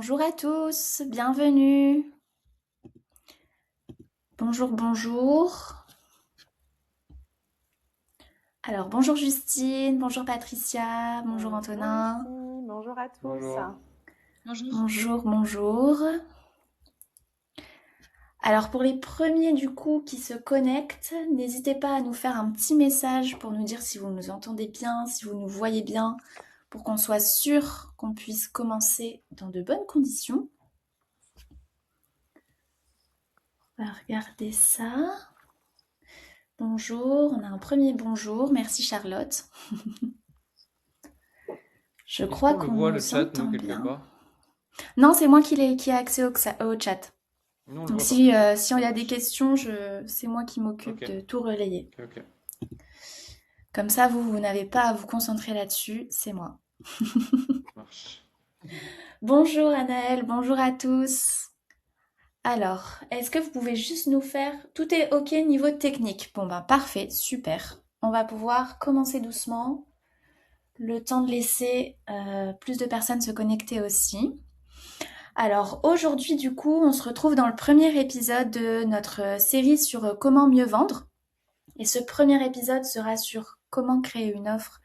Bonjour à tous, bienvenue. Bonjour, bonjour. Alors, bonjour Justine, bonjour Patricia, bonjour Bonjour Antonin. Lucie, bonjour à tous. Bonjour. Bonjour. Bonjour, bonjour. Alors, pour les premiers du coup qui se connectent, n'hésitez pas à nous faire un petit message pour nous dire si vous nous entendez bien, si vous nous voyez bien, pour qu'on soit sûr qu'on puisse commencer dans de bonnes conditions. On va regarder ça. Bonjour, on a un premier bonjour, merci Charlotte. Je Est-ce crois qu'on le qu'on voit le nous chat, nous, entend quelque bien. part? Non, c'est moi qui ai accès au chat. Nous, on le Donc voit pas. si on Ça y a des marche. questions, c'est moi qui Ok, m'occupe de tout relayer. ok. Comme ça, vous n'avez pas à vous concentrer là-dessus, c'est moi. Ça marche. Bonjour Anaëlle, bonjour à tous. Alors, est-ce que vous pouvez juste nous faire... Tout est OK niveau technique. Bon ben parfait, super. On va pouvoir commencer doucement. Le temps de laisser plus de personnes se connecter aussi. Alors aujourd'hui du coup on se retrouve dans le premier épisode de notre série sur comment mieux vendre. Et ce premier épisode sera sur comment créer une offre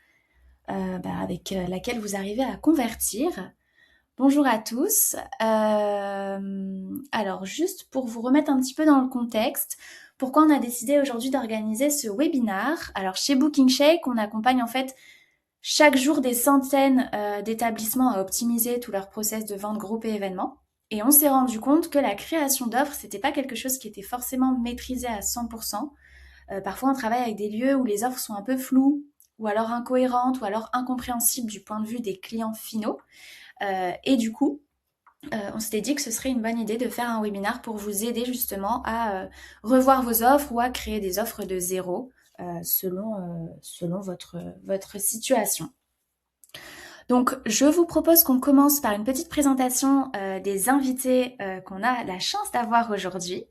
avec laquelle vous arrivez à convertir. Bonjour à tous. Alors juste pour vous remettre un petit peu dans le contexte, pourquoi on a décidé aujourd'hui d'organiser ce webinaire. Alors chez Booking Shake, on accompagne en fait chaque jour des centaines d'établissements à optimiser tout leur process de vente groupe et événements. Et on s'est rendu compte que la création d'offres, c'était pas quelque chose qui était forcément maîtrisé à 100%. Parfois, on travaille avec des lieux où les offres sont un peu floues, ou alors incohérentes, ou alors incompréhensibles du point de vue des clients finaux. Et du coup, on s'était dit que ce serait une bonne idée de faire un webinaire pour vous aider justement à revoir vos offres ou à créer des offres de zéro selon votre situation. Donc, je vous propose qu'on commence par une petite présentation des invités qu'on a la chance d'avoir aujourd'hui.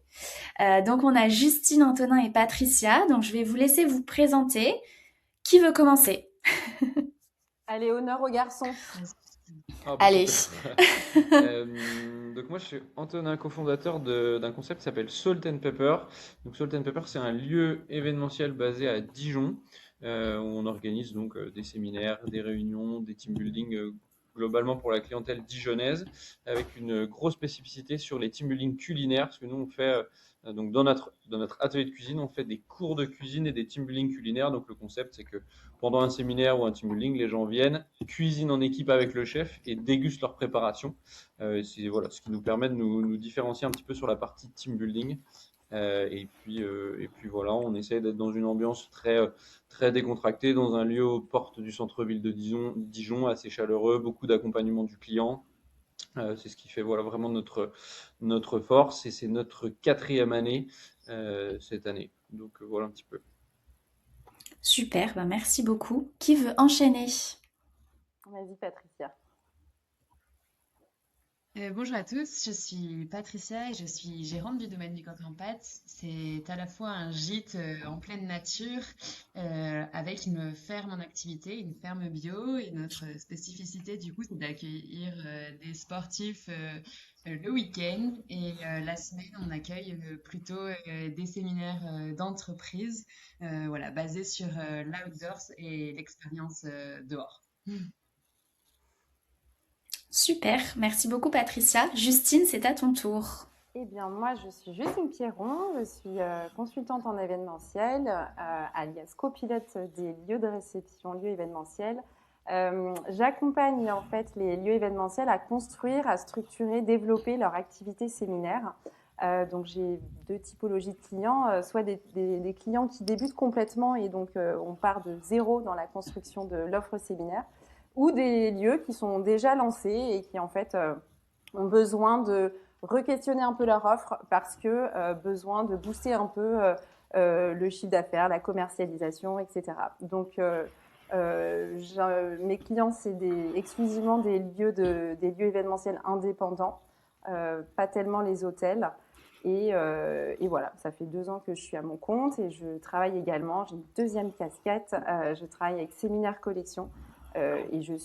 Donc, on a Justine, Antonin et Patricia. Donc, je vais vous laisser vous présenter. Qui veut commencer? Allez, honneur aux garçons. Ah, bah Allez. super. Donc moi, je suis Antonin, cofondateur d'un concept qui s'appelle Salt and Pepper. Donc Salt and Pepper, c'est un lieu événementiel basé à Dijon, où on organise donc des séminaires, des réunions, des team building globalement pour la clientèle dijonnaise, avec une grosse spécificité sur les team building culinaires, parce que nous on fait donc dans notre atelier de cuisine, on fait des cours de cuisine et des team building culinaires. Donc le concept, c'est que pendant un séminaire ou un team building, les gens viennent, cuisinent en équipe avec le chef et dégustent leur préparation. C'est voilà, ce qui nous permet de nous différencier un petit peu sur la partie team building. Et puis voilà, on essaie d'être dans une ambiance très décontractée, dans un lieu aux portes du centre-ville de Dijon, assez chaleureux, beaucoup d'accompagnement du client. C'est ce qui fait voilà, vraiment notre force, et c'est notre quatrième année cette année. Donc voilà un petit peu. Super, merci beaucoup. Qui veut enchaîner? Vas-y Patricia. Bonjour à tous, je suis Patricia et je suis gérante du domaine du coq en pâte. C'est à la fois un gîte en pleine nature avec une ferme en activité, une ferme bio. Et notre spécificité du coup, c'est d'accueillir des sportifs le week-end. Et la semaine, on accueille plutôt des séminaires d'entreprise, voilà, basés sur l'outdoors et l'expérience dehors. Super, merci beaucoup Patricia. Justine, c'est à ton tour. Eh bien, moi, je suis Justine Pierron, je suis consultante en événementiel, alias copilote des lieux de réception, lieux événementiels. J'accompagne en fait les lieux événementiels à construire, à structurer, développer leur activité séminaire. Donc, j'ai deux typologies de clients, soit des clients qui débutent complètement et donc on part de zéro dans la construction de l'offre séminaire, ou des lieux qui sont déjà lancés et qui en fait ont besoin de re-questionner un peu leur offre parce que besoin de booster un peu le chiffre d'affaires, la commercialisation, etc. Donc, mes clients, c'est exclusivement des lieux événementiels indépendants, pas tellement les hôtels. Et voilà, ça fait 2 ans que je suis à mon compte et je travaille également, j'ai une deuxième casquette, je travaille avec Séminaire Collection, et je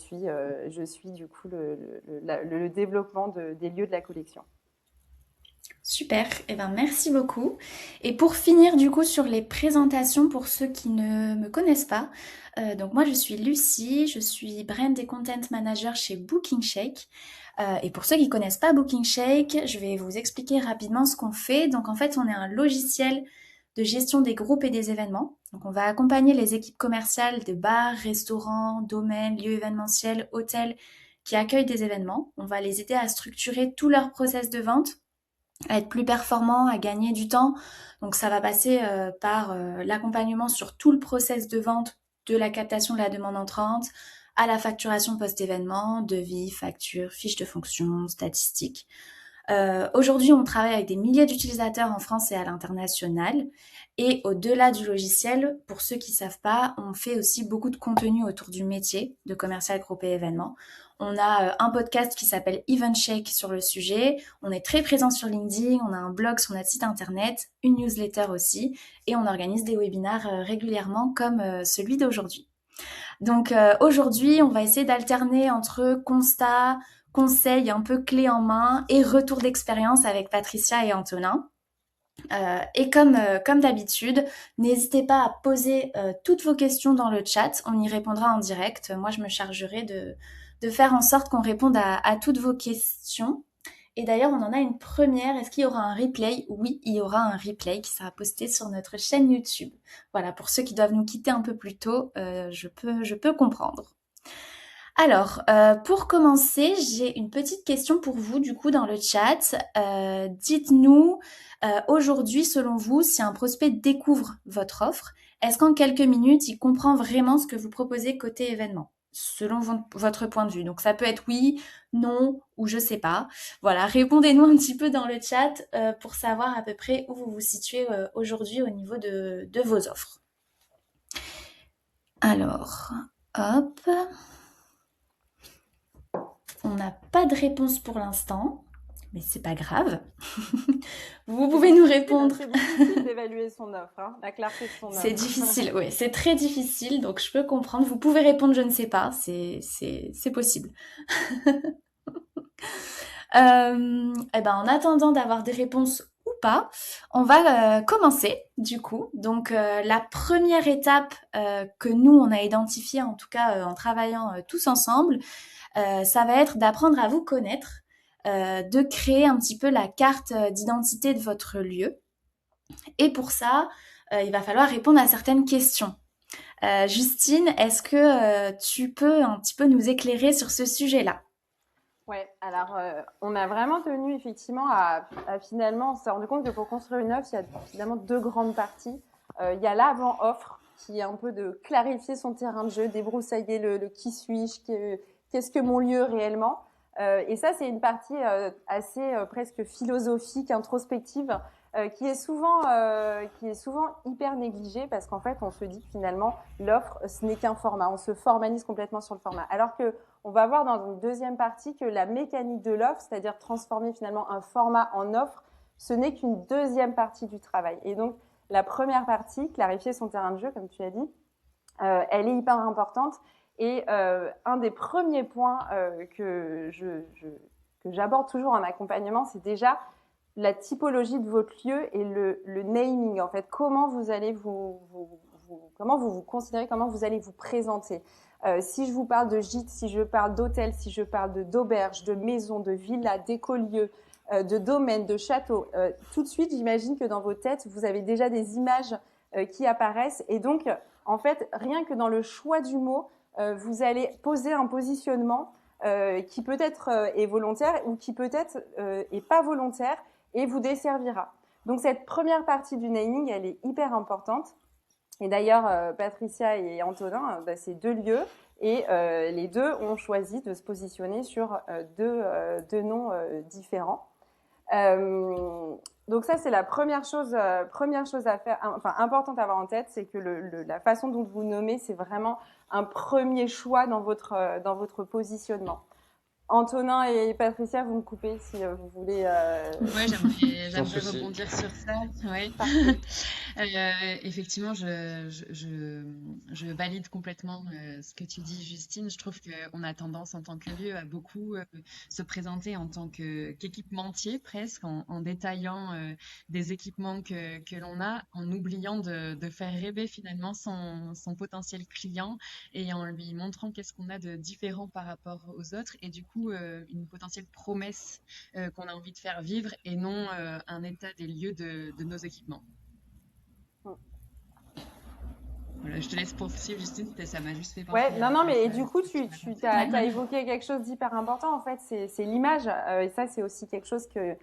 suis du coup le développement des lieux de la collection. Super, eh ben merci beaucoup. Et pour finir du coup sur les présentations pour ceux qui ne me connaissent pas, donc moi je suis Lucie, je suis Brand et Content Manager chez BookingShake. Et pour ceux qui connaissent pas BookingShake, je vais vous expliquer rapidement ce qu'on fait. Donc en fait on est un logiciel de gestion des groupes et des événements. Donc on va accompagner les équipes commerciales de bars, restaurants, domaines, lieux événementiels, hôtels qui accueillent des événements. On va les aider à structurer tout leur process de vente, à être plus performant, à gagner du temps. Donc ça va passer par l'accompagnement sur tout le process de vente, de la captation de la demande entrante à la facturation post-événement, devis, factures, fiches de fonction, statistiques. Aujourd'hui, on travaille avec des milliers d'utilisateurs en France et à l'international. Et au-delà du logiciel, pour ceux qui ne savent pas, on fait aussi beaucoup de contenu autour du métier de commercial groupe et événement. On a un podcast qui s'appelle EventShake sur le sujet. On est très présent sur LinkedIn. On a un blog sur notre site internet, une newsletter aussi. Et on organise des webinaires régulièrement comme celui d'aujourd'hui. Donc aujourd'hui, on va essayer d'alterner entre constats, conseils un peu clés en main et retour d'expérience avec Patricia et Antonin. Et comme d'habitude, n'hésitez pas à poser toutes vos questions dans le chat, on y répondra en direct. Moi, je me chargerai de faire en sorte qu'on réponde à toutes vos questions. Et d'ailleurs, on en a une première. Est-ce qu'il y aura un replay? Oui, il y aura un replay qui sera posté sur notre chaîne YouTube. Voilà, pour ceux qui doivent nous quitter un peu plus tôt, je peux comprendre. Alors, pour commencer, j'ai une petite question pour vous, du coup, dans le chat. Dites-nous, aujourd'hui, selon vous, si un prospect découvre votre offre, est-ce qu'en quelques minutes, il comprend vraiment ce que vous proposez côté événement, selon votre point de vue? Donc, ça peut être oui, non, ou je sais pas. Voilà, répondez-nous un petit peu dans le chat pour savoir à peu près où vous vous situez aujourd'hui au niveau de vos offres. Alors, hop... On n'a pas de réponse pour l'instant, mais c'est pas grave. Vous pouvez nous répondre. C'est difficile d'évaluer son offre, hein, la clarté de son offre. C'est difficile, oui, c'est très difficile, donc je peux comprendre. Vous pouvez répondre, je ne sais pas, c'est possible. Eh ben, en attendant d'avoir des réponses ou pas, on va commencer du coup. Donc la première étape que nous on a identifiée, en tout cas en travaillant tous ensemble, ça va être d'apprendre à vous connaître, de créer un petit peu la carte d'identité de votre lieu. Et pour ça, il va falloir répondre à certaines questions. Justine, est-ce que tu peux un petit peu nous éclairer sur ce sujet-là? Ouais, alors on a vraiment tenu effectivement à finalement, on s'est rendu compte que pour construire une offre, il y a finalement deux grandes parties. Il y a l'avant-offre qui est un peu de clarifier son terrain de jeu, débroussailler le qui suis-je, qu'est-ce que mon lieu réellement. Et ça, c'est une partie assez presque philosophique, introspective, qui est souvent hyper négligée parce qu'en fait, on se dit que finalement, l'offre, ce n'est qu'un format. On se formalise complètement sur le format. Alors que on va voir dans une deuxième partie que la mécanique de l'offre, c'est-à-dire transformer finalement un format en offre, ce n'est qu'une deuxième partie du travail. Et donc, la première partie, clarifier son terrain de jeu, comme tu as dit, elle est hyper importante. Et un des premiers points que j'aborde toujours en accompagnement, c'est déjà la typologie de votre lieu et le naming, en fait. Comment vous allez comment vous vous considérez, comment vous allez vous présenter. Si je vous parle de gîte, si je parle d'hôtel, si je parle d'auberge, de maison, de villa, d'écolieu, de domaine, de château, tout de suite, j'imagine que dans vos têtes, vous avez déjà des images qui apparaissent. Et donc, en fait, rien que dans le choix du mot, vous allez poser un positionnement qui peut-être est volontaire ou qui peut-être est pas volontaire et vous desservira. Donc, cette première partie du naming, elle est hyper importante. Et d'ailleurs, Patricia et Antonin, c'est deux lieux et les deux ont choisi de se positionner sur deux noms différents. Donc ça, c'est la première chose à faire, enfin importante à avoir en tête, c'est que la façon dont vous nommez, c'est vraiment un premier choix dans votre positionnement. Antonin et Patricia, vous me coupez si vous voulez. Ouais, Sans j'aimerais souci. rebondir sur ça. Ouais. Parfait. Effectivement, je valide complètement ce que tu dis, Justine. Je trouve qu'on a tendance en tant que lieu à beaucoup se présenter en tant qu'équipementier presque, en détaillant des équipements que l'on a, en oubliant de faire rêver finalement son potentiel client et en lui montrant qu'est-ce qu'on a de différent par rapport aux autres et du coup une potentielle promesse qu'on a envie de faire vivre et non un état des lieux de nos équipements. Voilà, je te laisse poursuivre, Justine, ça m'a juste fait penser Ouais, non, non, à mais ça, et du ce coup, que tu m'as tu raconté. as évoqué quelque chose d'hyper important, en fait, c'est l'image. Et ça, c'est aussi quelque chose qu'il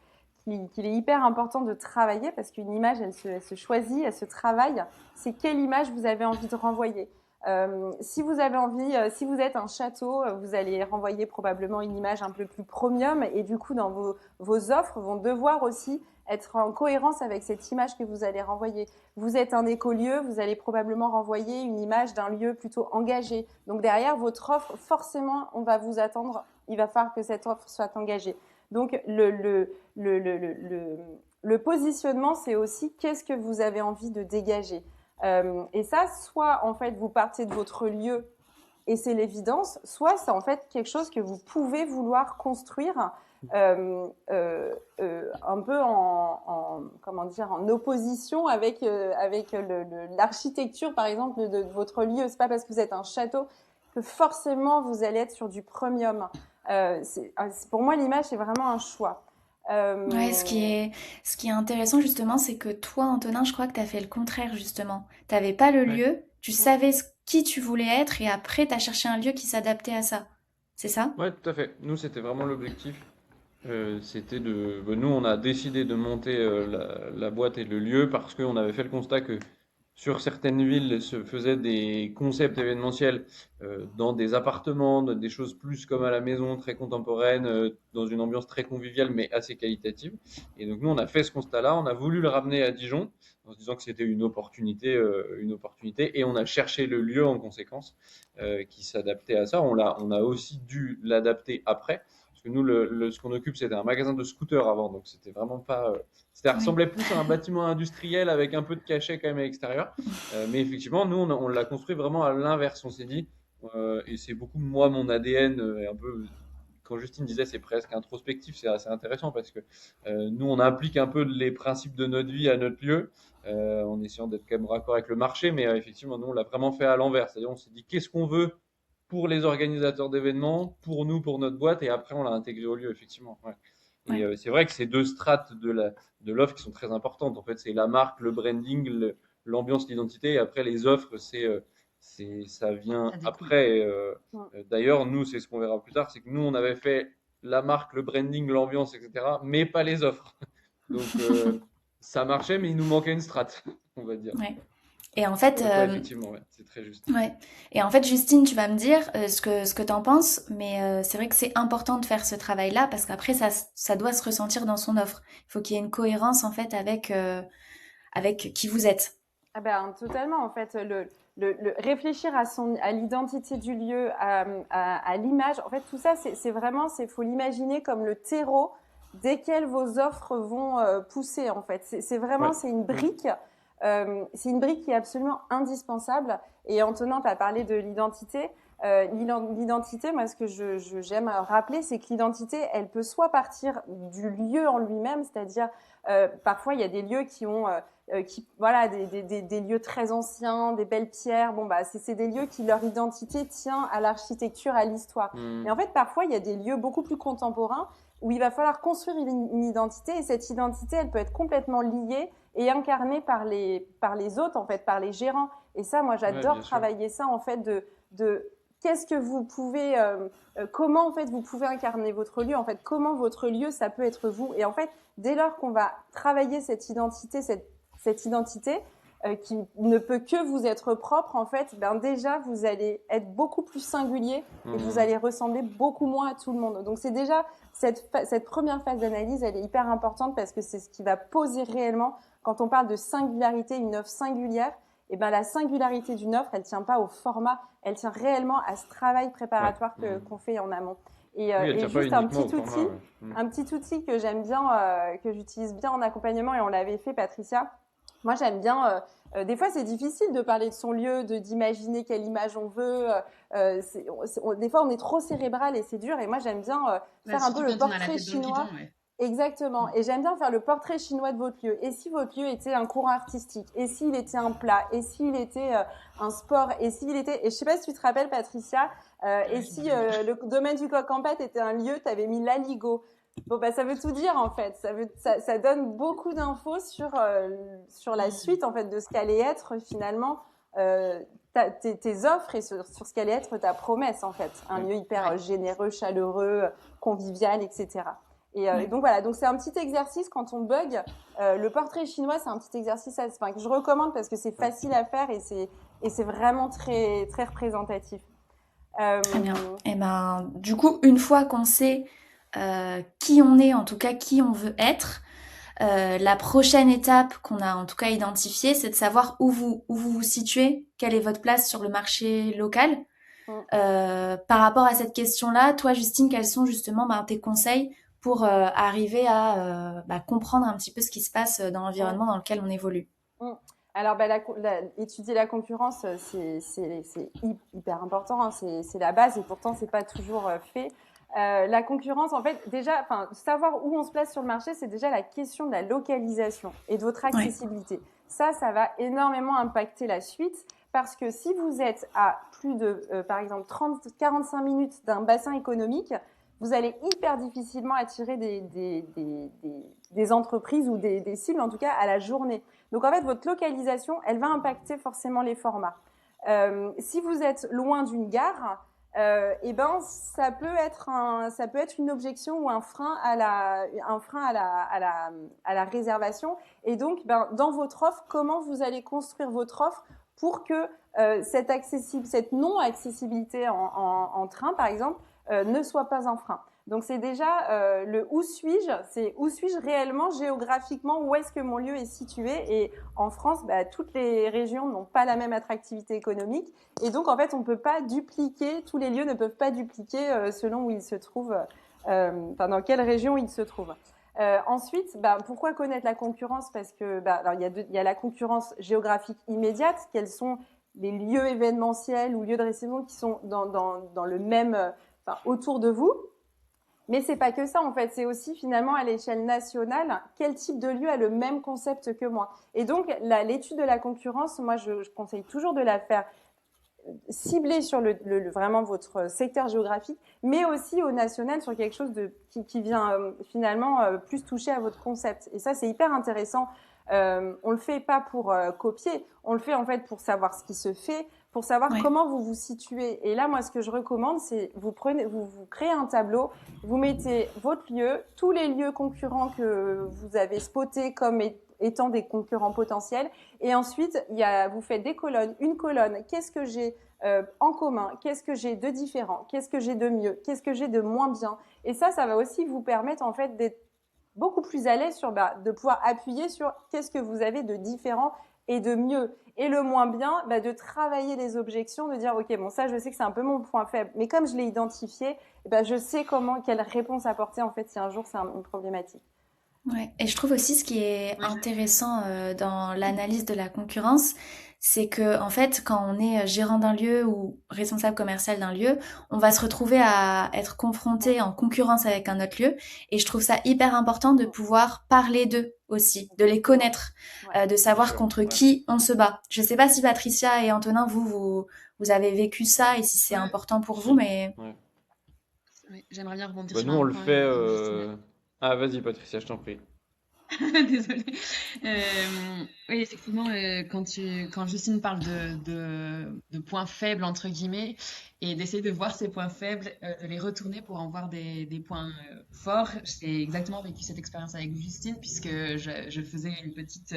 est hyper important de travailler parce qu'une image, elle se choisit, elle se travaille. C'est quelle image vous avez envie de renvoyer. Si vous avez envie, si vous êtes un château, vous allez renvoyer probablement une image un peu plus premium et du coup, dans vos offres vont devoir aussi être en cohérence avec cette image que vous allez renvoyer. Vous êtes un écolieu, vous allez probablement renvoyer une image d'un lieu plutôt engagé. Donc derrière votre offre, forcément, on va vous attendre, il va falloir que cette offre soit engagée. Donc le positionnement, c'est aussi qu'est-ce que vous avez envie de dégager. Et ça, soit en fait vous partez de votre lieu et c'est l'évidence, soit c'est en fait quelque chose que vous pouvez vouloir construire un peu comment dire, en opposition avec l'architecture, par exemple, de votre lieu. C'est pas parce que vous êtes un château que forcément vous allez être sur du premium. Pour moi, l'image, c'est vraiment un choix. Ouais, Euh, ce qui est intéressant justement, c'est que toi, Antonin, je crois que tu as fait le contraire justement. T'avais pas le Ouais. lieu, tu savais qui tu voulais être et après tu as cherché un lieu qui s'adaptait à ça. C'est ça? Ouais, tout à fait. Nous, c'était vraiment l'objectif. Nous, on a décidé de monter la boîte et le lieu parce qu'on avait fait le constat que sur certaines villes se faisaient des concepts événementiels dans des appartements, des choses plus comme à la maison, très contemporaines, dans une ambiance très conviviale mais assez qualitative. Et donc nous, on a fait ce constat-là, on a voulu le ramener à Dijon en se disant que c'était une opportunité, et on a cherché le lieu en conséquence qui s'adaptait à ça. On a aussi dû l'adapter après. Parce que nous, ce qu'on occupe, c'était un magasin de scooters avant, donc c'était vraiment pas. Ça Oui. ressemblait plus à un bâtiment industriel avec un peu de cachet quand même à l'extérieur. Mais effectivement, nous, on l'a construit vraiment à l'inverse. On s'est dit, et c'est beaucoup moi, mon ADN, et un peu, quand Justine disait c'est presque introspectif, c'est assez intéressant parce que nous, on applique un peu les principes de notre vie à notre lieu, en essayant d'être quand même raccord avec le marché. Mais effectivement, nous, on l'a vraiment fait à l'envers. C'est-à-dire, on s'est dit, qu'est-ce qu'on veut pour les organisateurs d'événements, pour nous, pour notre boîte, et après, on l'a intégré au lieu, effectivement. Ouais. Et Ouais. c'est vrai que c'est deux strates de l'offre qui sont très importantes. En fait, c'est la marque, le branding, l'ambiance, l'identité. Et après, les offres, ça vient Ça découle. après. D'ailleurs, nous, c'est ce qu'on verra plus tard, c'est que nous, on avait fait la marque, le branding, l'ambiance, etc., mais pas les offres. Donc, ça marchait, mais il nous manquait une strate, on va dire. Ouais. Et en fait, Donc, ouais, effectivement, ouais, c'est très juste. ouais. Et en fait, Justine, tu vas me dire ce que t'en penses, mais c'est vrai que c'est important de faire ce travail-là parce qu'après, ça doit se ressentir dans son offre. Il faut qu'il y ait une cohérence en fait avec qui vous êtes. Ah ben, totalement, en fait, réfléchir à l'identité du lieu, à l'image, en fait, tout ça, c'est vraiment, faut l'imaginer comme le terreau desquels vos offres vont pousser, en fait. C'est vraiment, Ouais. c'est une brique qui est absolument indispensable. Et Antonin, tu as parlé de l'identité. L'identité, moi, ce que j'aime rappeler, c'est que l'identité, elle peut soit partir du lieu en lui-même, c'est-à-dire, parfois, il y a des lieux qui ont voilà, des lieux très anciens, des belles pierres. Bon, bah, c'est des lieux qui, leur identité tient à l'architecture, à l'histoire. Mais en Mmh. fait, parfois, il y a des lieux beaucoup plus contemporains où il va falloir construire une identité et cette identité, elle peut être complètement liée et incarnée par les autres, en fait, par les gérants. Et ça, moi, Ouais, j'adore bien sûr. travailler ça, en fait, de qu'est-ce que vous pouvez, comment, en fait, vous pouvez incarner votre lieu, en fait, comment votre lieu, ça peut être vous. Et en fait, dès lors qu'on va travailler cette identité, cette identité qui ne peut que vous être propre, en fait, ben déjà, vous allez être beaucoup plus singulier et vous Mmh. allez ressembler beaucoup moins à tout le monde. Donc, c'est déjà cette première phase d'analyse, elle est hyper importante parce que c'est ce qui va poser réellement, quand on parle de singularité, une offre singulière, et ben la singularité d'une offre, elle tient pas au format, elle tient réellement à ce travail Ouais. préparatoire Mmh. qu'on fait en amont. Oui, elle Et tient pas juste un uniquement petit au format. outil, Ouais. Mm. un petit outil que j'aime bien, que j'utilise bien en accompagnement, et on l'avait fait, Patricia. Moi, j'aime bien. Des fois, c'est difficile de parler de son lieu, d'imaginer quelle image on veut. Des fois, on est trop cérébral et c'est dur. Et moi, j'aime bien Ouais, faire un peu surtout le quand on a la portrait tête dans le guidon, chinois. ouais. Exactement. Mm. Et j'aime bien faire le portrait chinois de votre lieu. Et si votre lieu était un courant artistique? Et s'il était un plat? Et s'il était un sport? Et s'il était... Et je sais pas si tu te rappelles, Patricia, et Ouais, je me si rappelle bien. le domaine du coq en pâte était un lieu, tu avais mis l'Aligo. Bon, bah, ça veut tout dire, en fait. Ça donne beaucoup d'infos sur la Mm. suite, en fait, de ce qu'allait être, finalement, euh, tes offres et sur ce qu'allait être ta promesse, en fait. Un Mm. lieu hyper Ouais. généreux, chaleureux, convivial, etc. Et Ouais. donc, voilà. Donc, c'est un petit exercice quand on bug. Le portrait chinois, c'est un petit exercice enfin, que je recommande parce que c'est Mm. facile à faire et c'est vraiment très, très représentatif. Très bien. Euh, Et ben, du coup, une fois qu'on sait qui on est, en tout cas qui on veut être, la prochaine étape qu'on a en tout cas identifiée, c'est de savoir où vous vous situez, quelle est votre place sur le marché local. mm. Par rapport à cette question-là, toi, Justine, quels sont justement tes conseils pour arriver à comprendre un petit peu ce qui se passe dans Mm. l'environnement dans lequel on évolue? Mm. Alors, bah, étudier la concurrence, c'est hyper important, hein, c'est la base et pourtant, c'est pas toujours fait. La concurrence, en fait, déjà, enfin, savoir où on se place sur le marché, c'est déjà la question de la localisation et de votre Ouais, accessibilité. Ça va énormément impacter la suite parce que si vous êtes à plus de, par exemple, 30-45 minutes d'un bassin économique, vous allez hyper difficilement attirer des entreprises ou des cibles, en tout cas, à la journée. Donc en fait, votre localisation, elle va impacter forcément les formats. Si vous êtes loin d'une gare, eh ben ça peut être une objection ou un frein à la réservation. Et donc, ben, dans votre offre, comment vous allez construire votre offre pour que cette non-accessibilité en train, par exemple, ne soit pas un frein. Donc c'est déjà le où suis-je, c'est où suis-je réellement géographiquement, où est-ce que mon lieu est situé. Et en France, bah, toutes les régions n'ont pas la même attractivité économique. Et donc en fait, on ne peut pas dupliquer, tous les lieux ne peuvent pas dupliquer selon où ils se trouvent, enfin dans quelle région ils se trouvent. Ensuite, bah, pourquoi connaître la concurrence? Parce que alors, il y a la concurrence géographique immédiate, quels sont les lieux événementiels ou lieux de réception qui sont dans le même, enfin, autour de vous. Mais c'est pas que ça, en fait. C'est aussi, finalement, à l'échelle nationale, quel type de lieu a le même concept que moi. Et donc, l'étude de la concurrence, moi, je conseille toujours de la faire cibler sur vraiment votre secteur géographique, mais aussi au national sur quelque chose qui vient finalement plus toucher à votre concept. Et ça, c'est hyper intéressant. On le fait pas pour copier, on le fait en fait pour savoir ce qui se fait, pour savoir ouais, comment vous vous situez. Et là, moi, ce que je recommande, c'est vous créez un tableau, vous mettez votre lieu, tous les lieux concurrents que vous avez spotés comme étant des concurrents potentiels, et ensuite vous faites des colonnes, une colonne. Qu'est-ce que j'ai en commun? Qu'est-ce que j'ai de différent? Qu'est-ce que j'ai de mieux? Qu'est-ce que j'ai de moins bien? Et ça va aussi vous permettre en fait d'être beaucoup plus à l'aise de pouvoir appuyer sur qu'est-ce que vous avez de différent et de mieux. Et le moins bien, de travailler les objections, de dire ok, bon, ça je sais que c'est un peu mon point faible, mais comme je l'ai identifié, je sais quelle réponse apporter en fait si un jour c'est une problématique. ouais. Et je trouve aussi ce qui est Ouais, intéressant dans l'analyse de la concurrence, c'est que en fait, quand on est gérant d'un lieu ou responsable commercial d'un lieu, on va se retrouver à être confronté en concurrence avec un autre lieu. Et je trouve ça hyper important de pouvoir parler d'eux aussi, de les Exactement. connaître, Ouais. de Bien savoir sûr. contre Ouais. qui on se bat. Je sais pas si Patricia et Antonin, vous avez vécu ça et si c'est ouais, important pour vous, Si. mais Ouais. ouais. J'aimerais bien rebondir Bah, sur nous, on un le point fait. que Justine a. Ah, vas-y, Patricia, je t'en prie. Désolée. Oui, effectivement, quand Justine parle de points faibles, entre guillemets, et d'essayer de voir ces points faibles, de les retourner pour en voir des points forts, j'ai exactement vécu cette expérience avec Justine, puisque je faisais une petite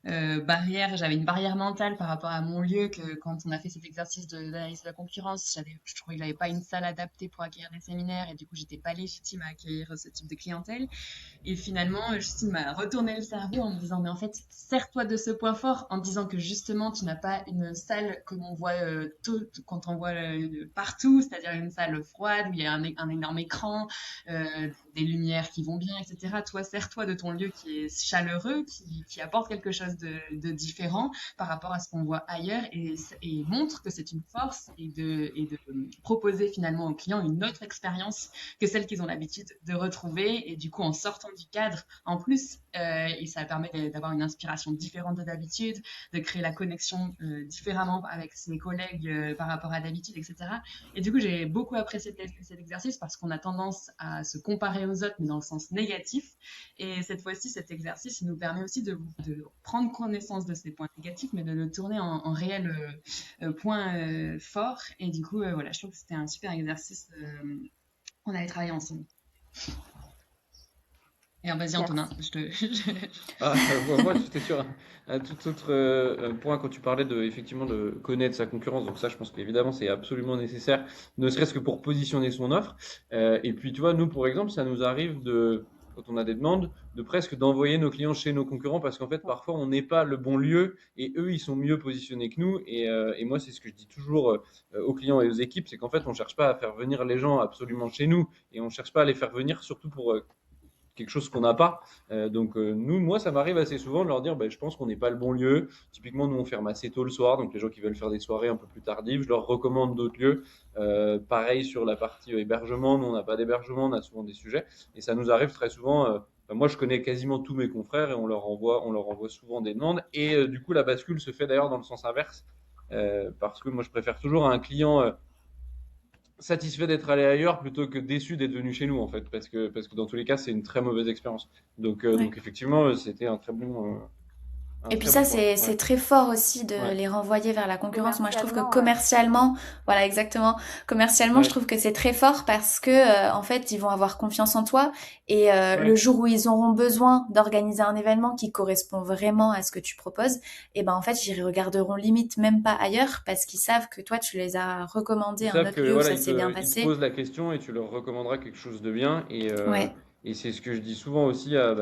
j'avais une barrière mentale par rapport à mon lieu que quand on a fait cet exercice d'analyse de la concurrence, je trouvais que j'avais pas une salle adaptée pour accueillir des séminaires et du coup, j'étais pas légitime à accueillir ce type de clientèle. Et finalement, Justine m'a retourné le cerveau en me disant, mais en fait, sers-toi de ce point fort en disant que justement, tu n'as pas une salle comme on voit quand on voit partout, c'est-à-dire une salle froide où il y a un énorme écran, des lumières qui vont bien, etc. Toi, sers-toi de ton lieu qui est chaleureux, qui apporte quelque chose de différent par rapport à ce qu'on voit ailleurs et montre que c'est une force et de proposer finalement aux clients une autre expérience que celle qu'ils ont l'habitude de retrouver. Et du coup, en sortant du cadre, en plus, et ça permet d'avoir une inspiration différente de d'habitude, de créer la connexion différemment avec ses collègues par rapport à d'habitude, etc. Et du coup, j'ai beaucoup apprécié cet exercice parce qu'on a tendance à se comparer aux autres, mais dans le sens négatif. Et cette fois-ci, cet exercice, il nous permet aussi de prendre connaissance de ces points négatifs, mais de le tourner en réel point fort. Et du coup, voilà, je trouve que c'était un super exercice qu'on allait travailler ensemble. Et vas-y, Antonin, Ah, moi, j'étais sur un tout autre point quand tu parlais effectivement de connaître sa concurrence. Donc ça, je pense qu'évidemment, c'est absolument nécessaire, ne serait-ce que pour positionner son offre. Et puis, tu vois, nous, pour exemple, ça nous arrive quand on a des demandes, de presque d'envoyer nos clients chez nos concurrents parce qu'en fait, parfois, on n'est pas le bon lieu et eux, ils sont mieux positionnés que nous. Et moi, c'est ce que je dis toujours aux clients et aux équipes, c'est qu'en fait, on cherche pas à faire venir les gens absolument chez nous et on cherche pas à les faire venir surtout pour quelque chose qu'on n'a pas. Moi, ça m'arrive assez souvent de leur dire, je pense qu'on n'est pas le bon lieu. Typiquement, nous, on ferme assez tôt le soir, donc les gens qui veulent faire des soirées un peu plus tardives, je leur recommande d'autres lieux. Pareil sur la partie hébergement, nous, on n'a pas d'hébergement, on a souvent des sujets, et ça nous arrive très souvent. Moi, je connais quasiment tous mes confrères et on leur envoie souvent des demandes. Et du coup, la bascule se fait d'ailleurs dans le sens inverse, parce que moi, je préfère toujours un client satisfait d'être allé ailleurs plutôt que déçu d'être venu chez nous en fait parce que dans tous les cas c'est une très mauvaise expérience donc effectivement c'était un Et puis très ça, bon point c'est très fort aussi de ouais les renvoyer vers la concurrence. Moi, je trouve que Commercialement, commercialement, voilà, exactement. Commercialement, je ouais trouve que c'est très fort parce que, en fait, ils vont avoir confiance en toi. Et le ouais jour où ils auront besoin d'organiser un événement qui correspond vraiment à ce que tu proposes, et ben en fait, ils regarderont limite même pas ailleurs parce qu'ils savent que toi, tu les as ils recommandés à un savent autre que lieu où voilà ça s'est bien ils te passé. posent la question et tu leur recommanderas quelque chose de bien Ouais. et c'est ce que je dis souvent aussi à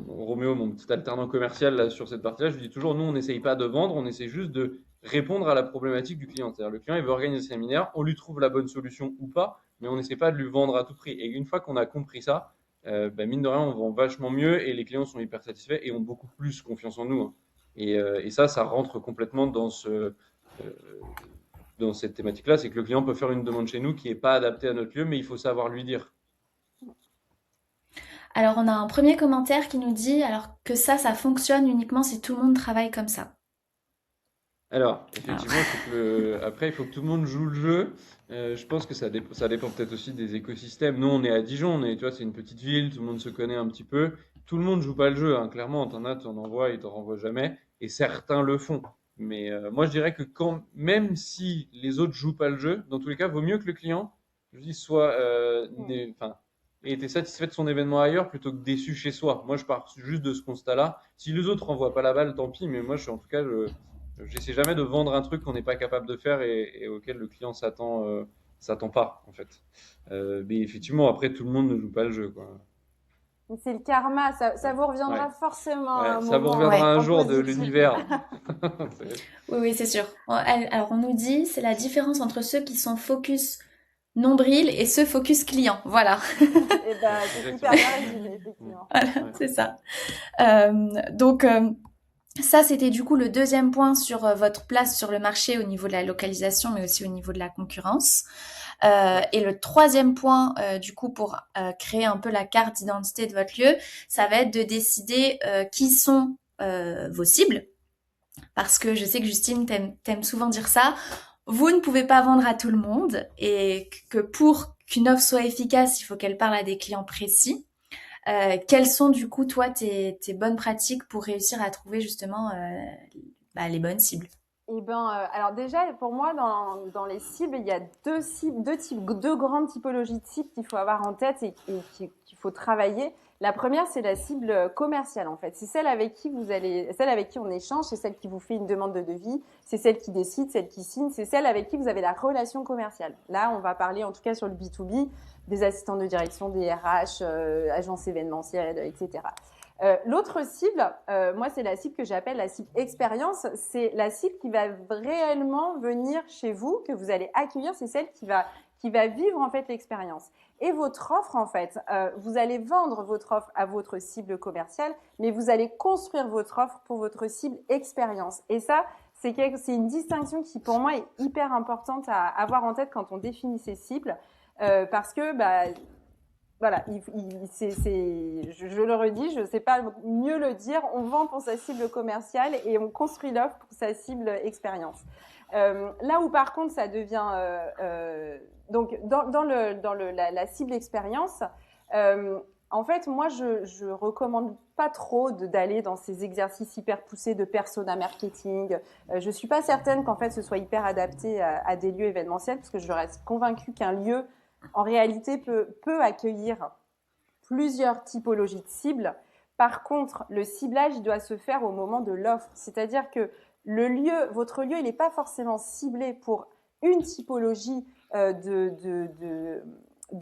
Roméo, mon petit alternant commercial là, sur cette partie-là. Je lui dis toujours, nous, on n'essaye pas de vendre, on essaie juste de répondre à la problématique du client. C'est-à-dire, le client, il veut organiser un séminaire, on lui trouve la bonne solution ou pas, mais on n'essaie pas de lui vendre à tout prix. Et une fois qu'on a compris ça, mine de rien, on vend vachement mieux et les clients sont hyper satisfaits et ont beaucoup plus confiance en nous, hein. Et ça rentre complètement euh, dans cette thématique-là, c'est que le client peut faire une demande chez nous qui n'est pas adaptée à notre lieu, mais il faut savoir lui dire. Alors, on a un premier commentaire qui nous dit alors que ça fonctionne uniquement si tout le monde travaille comme ça. Alors, Alors, effectivement, après, il faut que tout le monde joue le jeu. Je pense que ça dépend peut-être aussi des écosystèmes. Nous, on est à Dijon, tu vois, c'est une petite ville, tout le monde se connaît un petit peu. Tout le monde joue pas le jeu, hein. Clairement, t'en envoies, ils t'en renvoient jamais. Et certains le font. Mais moi, je dirais que même si les autres jouent pas le jeu, dans tous les cas, vaut mieux que le client, je dis, enfin, ait été satisfait de son événement ailleurs plutôt que déçu chez soi. Moi, je pars juste de ce constat-là. Si les autres renvoient pas la balle, tant pis. Mais moi, en tout cas, j'essaie jamais de vendre un truc qu'on n'est pas capable de faire et auquel le client s'attend pas en fait. Mais effectivement, après tout le monde ne joue pas le jeu, quoi. c'est le karma, ça vous Ouais, reviendra forcément à ouais, un ça vous moment ouais. reviendra un en jour de positif. l'univers. Oui, oui, c'est sûr. Alors, on nous dit, c'est la différence entre ceux qui sont focus nombril et ceux focus client. Voilà, Et ben, c'est super Exactement. bien résumé, effectivement. voilà, Ouais. c'est ça. Donc, ça, c'était du coup le deuxième point sur votre place sur le marché au niveau de la localisation, mais aussi au niveau de la concurrence. Et le troisième point, du coup, pour créer un peu la carte d'identité de votre lieu, ça va être de décider qui sont vos cibles. Parce que je sais que Justine t'aime souvent dire ça. Vous ne pouvez pas vendre à tout le monde et que pour qu'une offre soit efficace, il faut qu'elle parle à des clients précis. Quelles sont du coup toi tes bonnes pratiques pour réussir à trouver justement les bonnes cibles? Eh ben, alors déjà, pour moi, dans les cibles, il y a deux grandes typologies de cibles qu'il faut avoir en tête et qu'il faut travailler. La première, c'est la cible commerciale en fait. C'est celle avec qui celle avec qui on échange, c'est celle qui vous fait une demande de devis, c'est celle qui décide, celle qui signe, c'est celle avec qui vous avez la relation commerciale. Là, on va parler en tout cas sur le B2B des assistants de direction, des RH, agences événementielles, etc. L'autre cible, moi, c'est la cible que j'appelle la cible expérience. C'est la cible qui va réellement venir chez vous, que vous allez accueillir. C'est celle qui va vivre en fait l'expérience. Et votre offre, en fait, vous allez vendre votre offre à votre cible commerciale, mais vous allez construire votre offre pour votre cible expérience. Et ça, c'est une distinction qui, pour moi, est hyper importante à avoir en tête quand on définit ces cibles, parce que, voilà, je le redis, je ne sais pas mieux le dire, on vend pour sa cible commerciale et on construit l'offre pour sa cible expérience. Là où par contre ça devient donc dans la cible expérience, en fait moi je recommande pas trop d'aller dans ces exercices hyper poussés de persona marketing. Je suis pas certaine qu'en fait ce soit hyper adapté à des lieux événementiels, parce que je reste convaincue qu'un lieu en réalité peut accueillir plusieurs typologies de cibles. Par contre, le ciblage, il doit se faire au moment de l'offre. C'est-à-dire que votre lieu, il n'est pas forcément ciblé pour une typologie de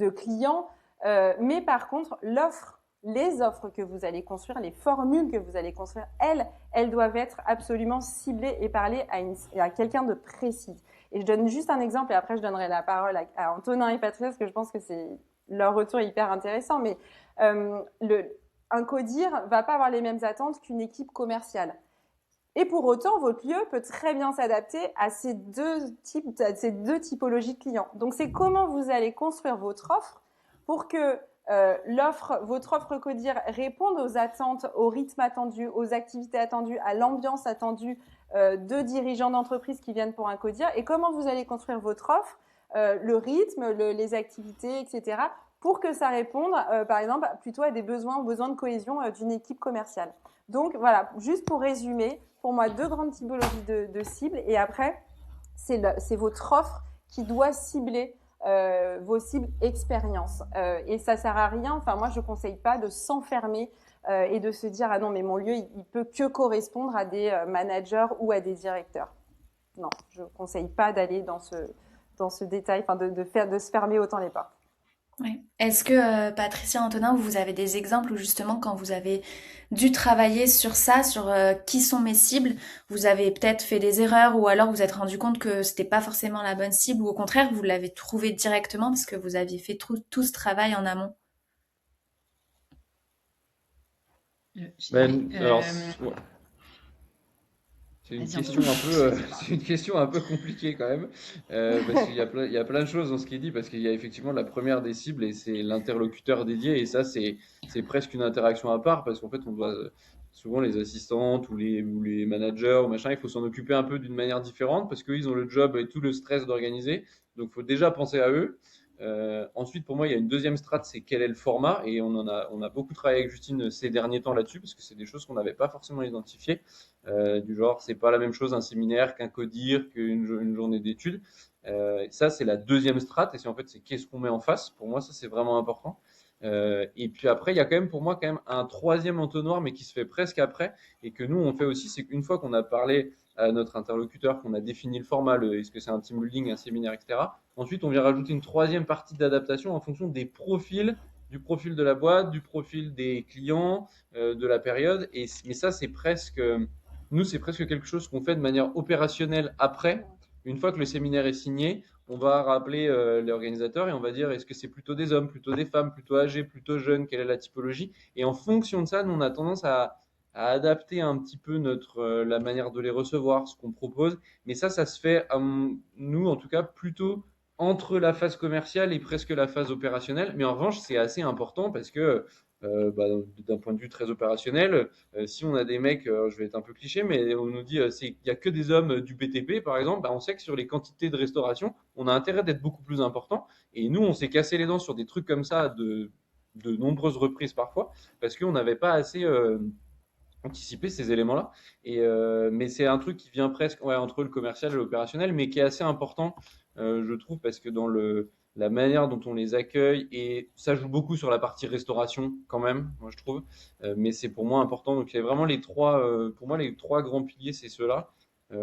clients, mais par contre, les offres que vous allez construire, les formules que vous allez construire, elles doivent être absolument ciblées et parler à quelqu'un de précis. Et je donne juste un exemple et après je donnerai la parole à Antonin et Patrice, parce que je pense que leur retour est hyper intéressant. Mais un codir va pas avoir les mêmes attentes qu'une équipe commerciale. Et pour autant, votre lieu peut très bien s'adapter à ces deux typologies de clients. Donc, c'est comment vous allez construire votre offre pour que votre offre codir réponde aux attentes, au rythme attendu, aux activités attendues, à l'ambiance attendue de dirigeants d'entreprise qui viennent pour un codir, et comment vous allez construire votre offre, le rythme, les activités, etc., pour que ça réponde, par exemple, plutôt à des besoins de cohésion d'une équipe commerciale. Donc voilà, juste pour résumer, pour moi, deux grandes typologies de cibles, et après, c'est votre offre qui doit cibler vos cibles expérience. Et ça sert à rien, enfin moi je conseille pas de s'enfermer et de se dire ah non mais mon lieu il peut que correspondre à des managers ou à des directeurs. Non, je conseille pas d'aller dans ce détail, enfin de se fermer autant les portes. Oui. Est-ce que Patricia, Antonin, vous avez des exemples où justement quand vous avez dû travailler sur ça, sur qui sont mes cibles, vous avez peut-être fait des erreurs ou alors vous êtes rendu compte que c'était pas forcément la bonne cible, ou au contraire vous l'avez trouvé directement parce que vous aviez fait tout ce travail en amont? Ben, alors, ouais. C'est une Vas-y, question Antonin. un peu, c'est une question un peu compliquée quand même, parce il y a plein de choses dans ce qui est dit, parce qu'il y a effectivement la première des cibles et c'est l'interlocuteur dédié, et ça c'est presque une interaction à part, parce qu'en fait on doit souvent les assistantes ou les managers ou machin, il faut s'en occuper un peu d'une manière différente parce qu'eux ils ont le job et tout le stress d'organiser, donc il faut déjà penser à eux. Ensuite, pour moi, il y a une deuxième strate, c'est quel est le format, et on a beaucoup travaillé avec Justine ces derniers temps là-dessus, parce que c'est des choses qu'on n'avait pas forcément identifiées. Du genre, c'est pas la même chose un séminaire qu'un codir, une journée d'études. Ça, c'est la deuxième strate, et c'est en fait, c'est qu'est-ce qu'on met en face. Pour moi, ça, c'est vraiment important. Et puis après, il y a quand même, pour moi, quand même un troisième entonnoir, mais qui se fait presque après, et que nous, on fait aussi, c'est qu'une fois qu'on a parlé à notre interlocuteur, qu'on a défini le format, est-ce que c'est un team building, un séminaire, etc. Ensuite, on vient rajouter une troisième partie d'adaptation en fonction des profils, du profil de la boîte, du profil des clients, de la période. Mais ça, c'est presque, nous, c'est presque quelque chose qu'on fait de manière opérationnelle après. Une fois que le séminaire est signé, on va rappeler les organisateurs et on va dire est-ce que c'est plutôt des hommes, plutôt des femmes, plutôt âgés, plutôt jeunes, quelle est la typologie. Et en fonction de ça, nous, on a tendance à adapter un petit peu la manière de les recevoir, ce qu'on propose. Mais ça se fait, nous, en tout cas, plutôt entre la phase commerciale et presque la phase opérationnelle. Mais en revanche, c'est assez important parce que d'un point de vue très opérationnel, si on a des mecs, je vais être un peu cliché, mais on nous dit il y a que des hommes du BTP, par exemple, on sait que sur les quantités de restauration, on a intérêt d'être beaucoup plus important. Et nous, on s'est cassé les dents sur des trucs comme ça de nombreuses reprises parfois, parce qu'on n'avait pas assez anticiper ces éléments-là. Mais c'est un truc qui vient presque entre le commercial et l'opérationnel, mais qui est assez important, je trouve, parce que la manière dont on les accueille, et ça joue beaucoup sur la partie restauration quand même, moi je trouve. Mais c'est pour moi important. Donc il y a vraiment pour moi les trois grands piliers, c'est ceux-là.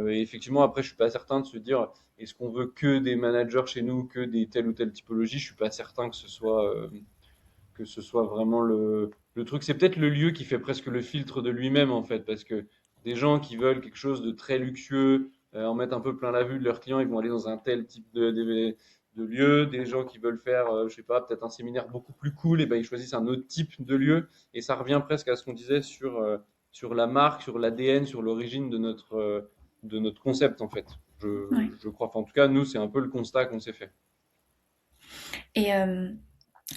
Et effectivement, après, je suis pas certain de se dire, est-ce qu'on veut que des managers chez nous, que des telle ou telle typologie. Je suis pas certain que ce soit vraiment le truc. C'est peut-être le lieu qui fait presque le filtre de lui-même, en fait, parce que des gens qui veulent quelque chose de très luxueux, en mettre un peu plein la vue de leurs clients, ils vont aller dans un tel type de lieu. Des gens qui veulent faire, je sais pas, peut-être un séminaire beaucoup plus cool, et ben ils choisissent un autre type de lieu. Et ça revient presque à ce qu'on disait sur la marque, sur l'ADN, sur l'origine de notre concept, en fait. Ouais. Je crois. Enfin, en tout cas, nous, c'est un peu le constat qu'on s'est fait. Et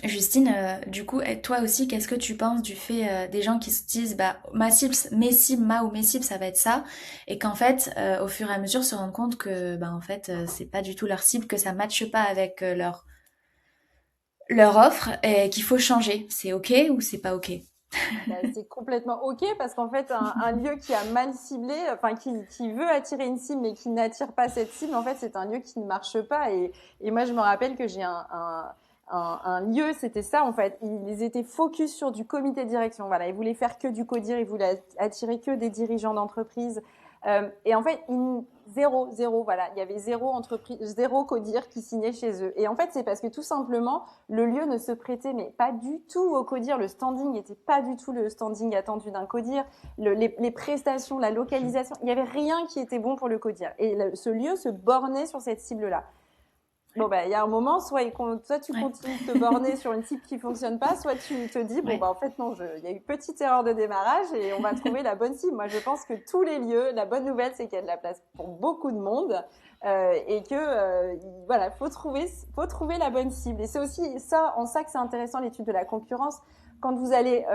Justine, du coup, et toi aussi, qu'est-ce que tu penses du fait des gens qui se disent, bah, ma ou mes cibles, ça va être ça, et qu'en fait, au fur et à mesure, se rendent compte que, bah, en fait, c'est pas du tout leur cible, que ça matche pas avec leur offre, et qu'il faut changer. C'est ok ou c'est pas ok? Bah, c'est complètement OK parce qu'en fait, un lieu qui a mal ciblé, enfin qui veut attirer une cible mais qui n'attire pas cette cible, en fait, c'est un lieu qui ne marche pas. Et moi, je me rappelle que j'ai un lieu, c'était ça en fait. Ils étaient focus sur du comité de direction. Voilà, ils voulaient faire que du codir, ils voulaient attirer que des dirigeants d'entreprise. Et en fait, zéro, voilà. Il y avait zéro entreprise, zéro codir qui signait chez eux. Et en fait, c'est parce que tout simplement, le lieu ne se prêtait, mais pas du tout au codir. Le standing n'était pas du tout le standing attendu d'un codir. Les prestations, la localisation, il n'y avait rien qui était bon pour le codir. Et ce lieu se bornait sur cette cible-là. Bon, bah, il y a un moment, soit tu Ouais. continues de te borner sur une cible qui fonctionne pas, soit tu te dis, bon, Ouais. bah, en fait, non, il y a eu petite erreur de démarrage et on va trouver la bonne cible. Moi, je pense que tous les lieux, la bonne nouvelle, c'est qu'il y a de la place pour beaucoup de monde, et que, voilà, faut trouver la bonne cible. Et c'est aussi ça, en ça que c'est intéressant, l'étude de la concurrence. Quand vous allez,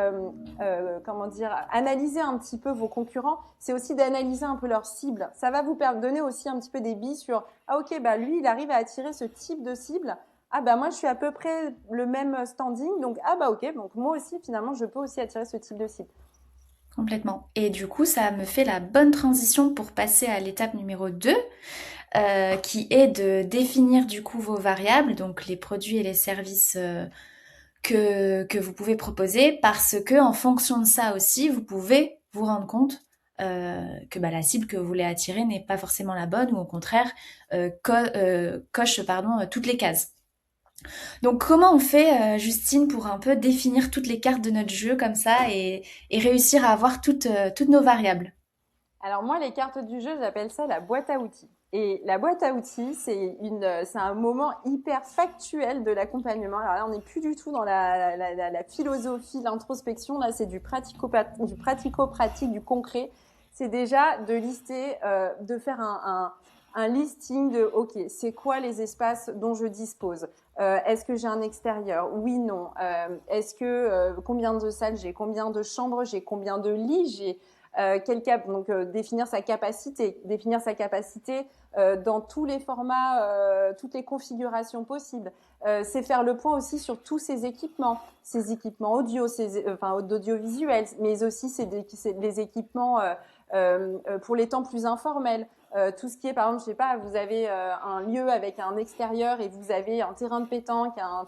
comment dire, analyser un petit peu vos concurrents, c'est aussi d'analyser un peu leur cible. Ça va vous donner aussi un petit peu des billes sur, ah ok, bah lui, il arrive à attirer ce type de cible. Ah bah moi, je suis à peu près le même standing, donc ah bah ok, donc moi aussi, finalement, je peux aussi attirer ce type de cible. Complètement. Et du coup, ça me fait la bonne transition pour passer à l'étape numéro 2, qui est de définir du coup vos variables, donc les produits et les services que vous pouvez proposer, parce que en fonction de ça aussi, vous pouvez vous rendre compte que bah, la cible que vous voulez attirer n'est pas forcément la bonne, ou au contraire coche toutes les cases. Donc comment on fait, Justine, pour un peu définir toutes les cartes de notre jeu comme ça, et réussir à avoir toutes nos variables? Alors moi, les cartes du jeu, j'appelle ça la boîte à outils. Et la boîte à outils, c'est un moment hyper factuel de l'accompagnement. Alors là, on n'est plus du tout dans la philosophie, l'introspection. Là, c'est du pratico-pratique, du concret. C'est déjà de lister, de faire un listing de, OK, c'est quoi les espaces dont je dispose? Est-ce que j'ai un extérieur? Oui, non. Est-ce que, combien de salles j'ai? Combien de chambres j'ai? Combien de lits j'ai? Donc définir sa capacité dans tous les formats, toutes les configurations possibles. C'est faire le point aussi sur tous ces équipements audio, enfin d'audiovisuel, mais aussi les équipements pour les temps plus informels. Tout ce qui est, par exemple, je sais pas, vous avez un lieu avec un extérieur et vous avez un terrain de pétanque, un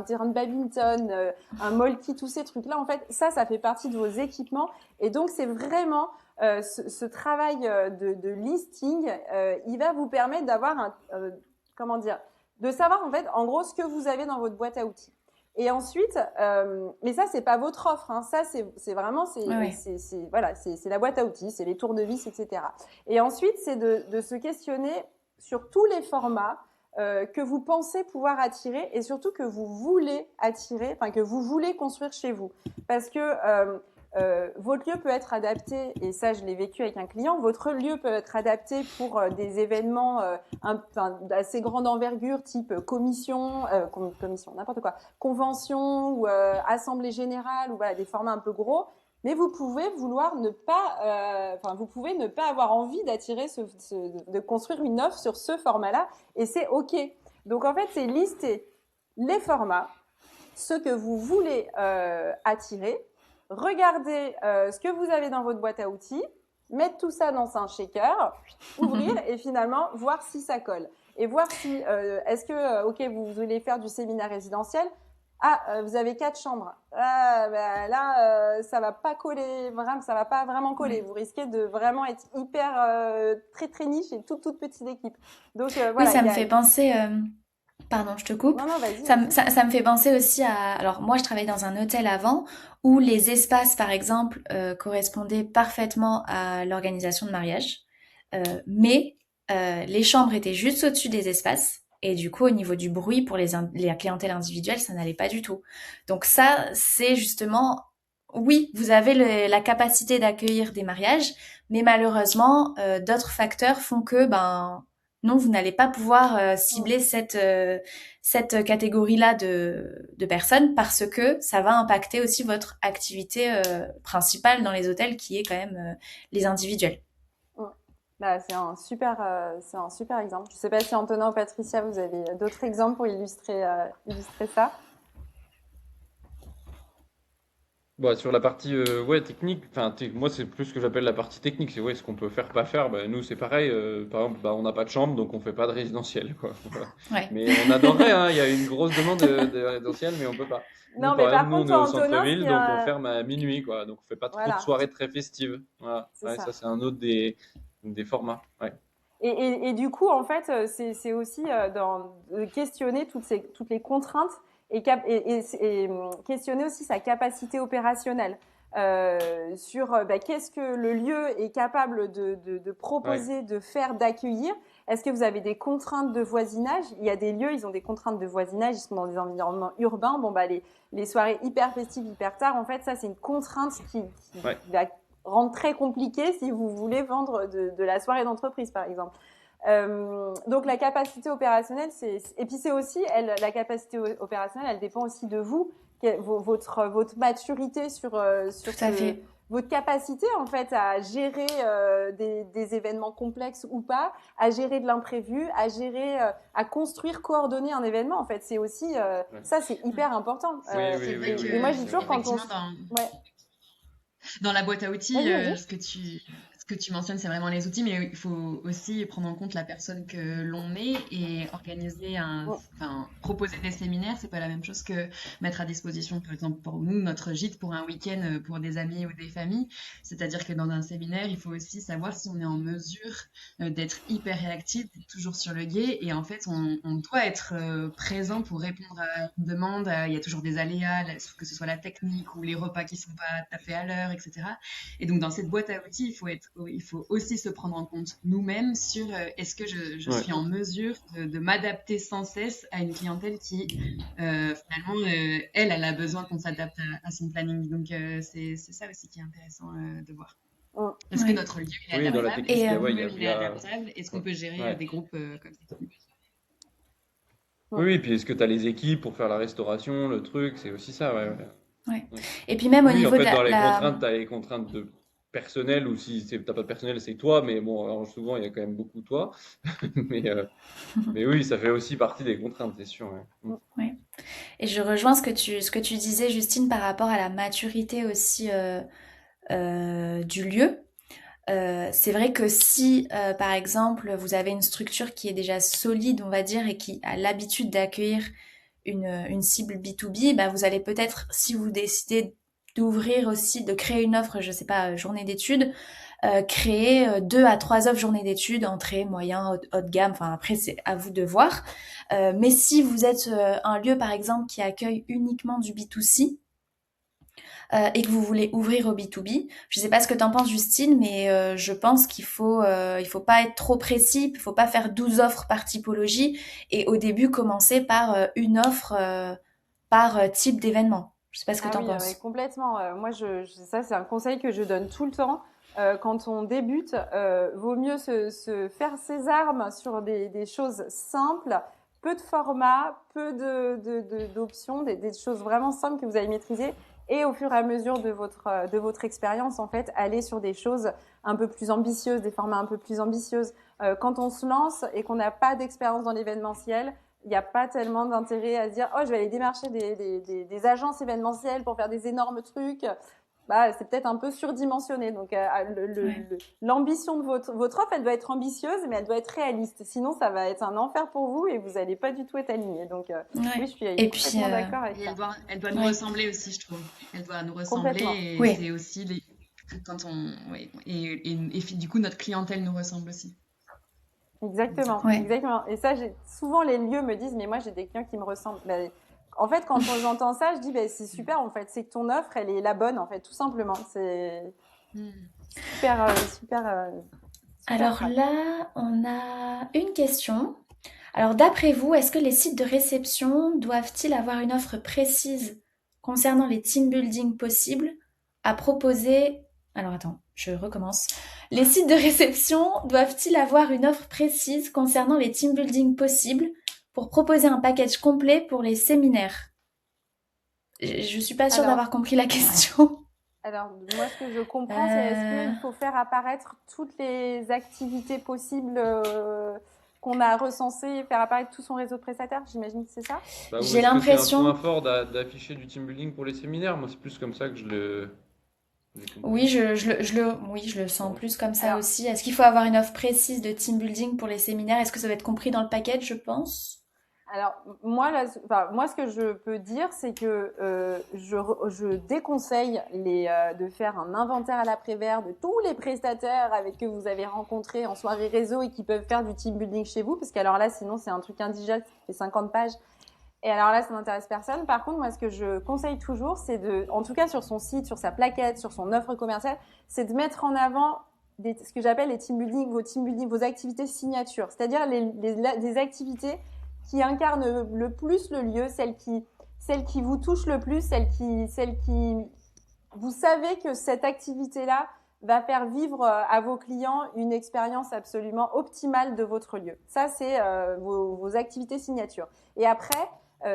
terrain de badminton, un molki, tous ces trucs-là, en fait, ça fait partie de vos équipements. Et donc, c'est vraiment ce travail de listing, il va vous permettre d'avoir comment dire, de savoir en fait, en gros, ce que vous avez dans votre boîte à outils. Et ensuite, mais ça c'est pas votre offre, hein. Ça c'est vraiment Ouais. c'est la boîte à outils, c'est les tournevis, etc. Et ensuite c'est de se questionner sur tous les formats que vous pensez pouvoir attirer et surtout que vous voulez attirer, enfin que vous voulez construire chez vous, parce que votre lieu peut être adapté, et ça je l'ai vécu avec un client, votre lieu peut être adapté pour des événements d'assez grande envergure, type commission, n'importe quoi, convention ou assemblée générale, ou voilà, des formats un peu gros, mais vous pouvez vouloir ne pas, vous pouvez ne pas avoir envie d'attirer de construire une offre sur ce format-là, et c'est OK. Donc en fait, c'est lister les formats, ceux que vous voulez attirer. Regardez ce que vous avez dans votre boîte à outils, mettre tout ça dans un shaker, ouvrir et finalement voir si ça colle. et voir si, est-ce que, ok, vous voulez faire du séminaire résidentiel. Vous avez 4 chambres. Là, ça va pas coller, vraiment, ça va pas vraiment coller. Vous risquez de vraiment être hyper très très niche et toute petite équipe. Donc Oui, voilà, ça me fait penser. Pardon, je te coupe. Non, vas-y, Ça, vas-y. ça me fait penser aussi à... Alors moi, je travaillais dans un hôtel avant où les espaces, par exemple, correspondaient parfaitement à l'organisation de mariage. Mais les chambres étaient juste au-dessus des espaces. Et du coup, au niveau du bruit pour les clientèles individuelles, ça n'allait pas du tout. Donc ça, c'est justement... Oui, vous avez la capacité d'accueillir des mariages, mais malheureusement, d'autres facteurs font que non, vous n'allez pas pouvoir cibler cette catégorie-là de personnes parce que ça va impacter aussi votre activité principale dans les hôtels qui est quand même les individuels. Bah, c'est un super exemple. Je sais pas si Antonin ou Patricia, vous avez d'autres exemples pour illustrer ça. Bah, sur la partie ouais, technique, enfin, moi c'est plus ce que j'appelle la partie technique, c'est ouais, ce qu'on peut faire, pas faire. Bah, nous c'est pareil, par exemple, bah, on n'a pas de chambre donc on fait pas de résidentiel, quoi. Voilà. Ouais. Mais on adorerait, hein, il y a une grosse demande de résidentiel, mais on peut pas. Nous, Non, mais par exemple, par nous on contre, est au Antonin, centre-ville donc on ferme à minuit, quoi. Donc on fait pas trop de voilà, soirées très festives. Voilà. c'est Ouais, ça. ça c'est un autre des formats. Ouais. Et du coup, en fait, c'est aussi de questionner toutes les contraintes et questionner aussi sa capacité opérationnelle sur qu'est-ce que le lieu est capable de Ouais. proposer, de faire, d'accueillir. Est-ce que vous avez des contraintes de voisinage? Il y a des lieux, ils ont des contraintes de voisinage, ils sont dans des environnements urbains. Bon, les soirées hyper festives, hyper tard, en fait, ça, c'est une contrainte qui Ouais. va rendre très compliqué si vous voulez vendre de la soirée d'entreprise, par exemple. Donc la capacité opérationnelle, et puis c'est aussi la capacité opérationnelle, elle dépend aussi de vous, votre maturité sur Tout à fait. votre capacité en fait à gérer des événements complexes ou pas, à gérer de l'imprévu, à gérer, à construire, coordonner un événement. En fait, c'est aussi Ouais. ça, c'est hyper important. Oui, C'est vrai Et moi, que je dis toujours quand on, effectivement ouais, dans la boîte à outils, vas-y, vas-y. ce que tu mentionnes, c'est vraiment les outils, mais il faut aussi prendre en compte la personne que l'on est et organiser enfin, proposer des séminaires, c'est pas la même chose que mettre à disposition, par exemple, pour nous, notre gîte pour un week-end pour des amis ou des familles. C'est-à-dire que dans un séminaire, il faut aussi savoir si on est en mesure d'être hyper réactif, d'être toujours sur le guet, et en fait, on doit être présent pour répondre à une demande. Il y a toujours des aléas, que ce soit la technique ou les repas qui sont pas tout à fait à l'heure, etc. Et donc, dans cette boîte à outils, il faut aussi se prendre en compte nous-mêmes sur est-ce que je Ouais. suis en mesure de m'adapter sans cesse à une clientèle qui, finalement, elle a besoin qu'on s'adapte à son planning. Donc, c'est ça aussi qui est intéressant de voir. Est-ce que Ouais. notre lieu il est Oui, dans la adaptable? technique, Est-ce que ouais, nous-mêmes il est adaptable? Est-ce qu'on peut gérer ouais. des groupes comme ça? Oui, oui, puis est-ce que tu as les équipes pour faire la restauration, le truc, c'est aussi ça, ouais. Ouais. Ouais. Et puis même au Oui, en niveau de fait, dans les la... contraintes, tu as les contraintes de personnel, ou si t'as pas de personnel, c'est toi, mais bon, alors souvent, il y a quand même beaucoup toi. Mais, mais oui, ça fait aussi partie des contraintes, c'est sûr. Ouais. Ouais. Et je rejoins ce que tu disais, Justine, par rapport à la maturité aussi du lieu. C'est vrai que si, par exemple, vous avez une structure qui est déjà solide, on va dire, et qui a l'habitude d'accueillir une cible B2B, bah, vous allez peut-être, si vous décidez d'ouvrir aussi, de créer une offre, je sais pas, journée d'études, créer 2 à 3 offres journée d'études, entrée, moyen, haut de gamme, enfin après c'est à vous de voir. Mais si vous êtes un lieu par exemple qui accueille uniquement du B2C, et que vous voulez ouvrir au B2B. Je sais pas ce que t'en penses, Justine, mais je pense il faut pas être trop précis, il faut pas faire 12 offres par typologie et au début commencer par une offre par type d'événement. Je sais pas ce que Ah t'en oui, penses. complètement. Moi, ça, c'est un conseil que je donne tout le temps. Quand on débute, vaut mieux se faire ses armes sur des choses simples, peu de formats, peu d'options, des choses vraiment simples que vous allez maîtriser. Et au fur et à mesure de votre expérience, en fait, aller sur des choses un peu plus ambitieuses, des formats un peu plus ambitieuses. Quand on se lance et qu'on n'a pas d'expérience dans l'événementiel, il n'y a pas tellement d'intérêt à se dire oh je vais aller démarcher des agences événementielles pour faire des énormes trucs. bah, c'est peut-être un peu surdimensionné. Donc, l'ambition de votre offre, elle doit être ambitieuse, mais elle doit être réaliste. Sinon, ça va être un enfer pour vous et vous n'allez pas du tout être aligné. Donc, oui, je suis Et puis, complètement d'accord avec Et ça. elle doit nous ouais. ressembler aussi, je trouve. Elle doit nous ressembler Complètement. et Oui. c'est aussi quand on, ouais, du coup, notre clientèle nous ressemble aussi. Exactement, Ouais. exactement. Et ça, souvent les lieux me disent, mais moi j'ai des clients qui me ressemblent. Ben, en fait, quand j'entends ça, je dis, ben, c'est super. En fait, c'est que ton offre, elle est la bonne. En fait, tout simplement. C'est Hmm. super Alors chouette. là, on a une question. Alors, d'après vous, est-ce que les sites de réception doivent-ils avoir une offre précise concernant les team building possibles à proposer? Alors, attends, je recommence. Les sites de réception doivent-ils avoir une offre précise concernant les team building possibles pour proposer un package complet pour les séminaires? Je suis pas sûre Alors, d'avoir compris la question. alors, moi, ce que je comprends, c'est est-ce Euh, qu'il faut faire apparaître toutes les activités possibles qu'on a recensées, faire apparaître tout son réseau de prestataires? J'imagine que c'est ça. Bah, ou j'ai est-ce que c'est un point l'impression, fort d'afficher du team building pour les séminaires? Moi, c'est plus comme ça que j'ai compris. oui, oui, je le sens plus comme ça Alors, aussi. Est-ce qu'il faut avoir une offre précise de team building pour les séminaires? Est-ce que ça va être compris dans le package, je pense? Alors, moi, moi, ce que je peux dire, c'est que je déconseille de faire un inventaire à l'après-vert de tous les prestataires avec que vous avez rencontrés en soirée réseau et qui peuvent faire du team building chez vous, parce qu'alors là, sinon, c'est un truc indigeste qui fait 50 pages. Et alors là, ça n'intéresse personne. Par contre, moi, ce que je conseille toujours, en tout cas sur son site, sur sa plaquette, sur son offre commerciale, c'est de mettre en avant ce que j'appelle les team building, vos activités signatures. C'est-à-dire des activités qui incarnent le plus le lieu, celles qui vous touchent le plus, celles qui, vous savez que cette activité-là va faire vivre à vos clients une expérience absolument optimale de votre lieu. Ça, c'est vos activités signatures. Et après,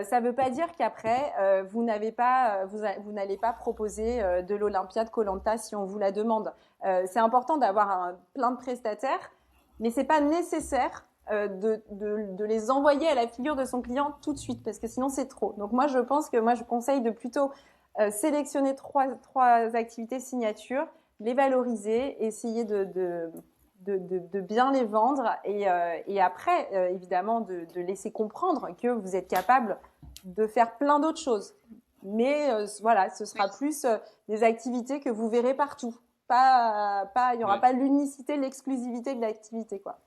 ça ne veut pas dire qu'après, vous n'allez pas proposer de l'Olympia de koh si on vous la demande. C'est important d'avoir plein de prestataires, mais c'est pas nécessaire de les envoyer à la figure de son client tout de suite, parce que sinon c'est trop. Donc moi, je conseille de plutôt sélectionner trois activités signatures, les valoriser, essayer de bien les vendre et après, évidemment, de laisser comprendre que vous êtes capable de faire plein d'autres choses. Mais voilà, ce sera Oui, plus des activités que vous verrez partout. Il n'y aura Ouais. pas l'unicité, l'exclusivité de l'activité, quoi.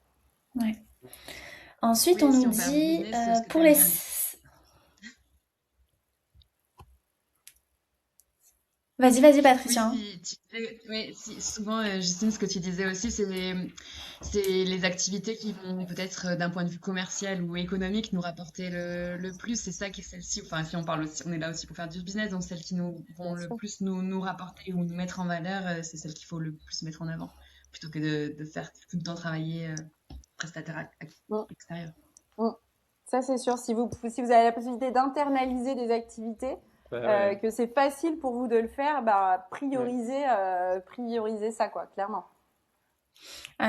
Ouais. Ensuite, on oui, nous si on veut un dit business, ce que tu pour aimes les... bien. Vas-y, Oui, Patricia. souvent, Justine, ce que tu disais aussi, c'est les activités qui vont peut-être d'un point de vue commercial ou économique nous rapporter le plus. C'est ça qui est celle-ci. Enfin, si on parle aussi, on est là aussi pour faire du business, donc celles qui nous vont Bien le sûr. plus nous rapporter ou nous mettre en valeur, c'est celles qu'il faut le plus mettre en avant, plutôt que de faire tout le temps travailler prestataire Bon, extérieur. bon. Ça, c'est sûr. Si vous avez la possibilité d'internaliser des activités, Bah ouais. que c'est facile pour vous de le faire, bah, Ouais. priorisez ça, quoi, clairement.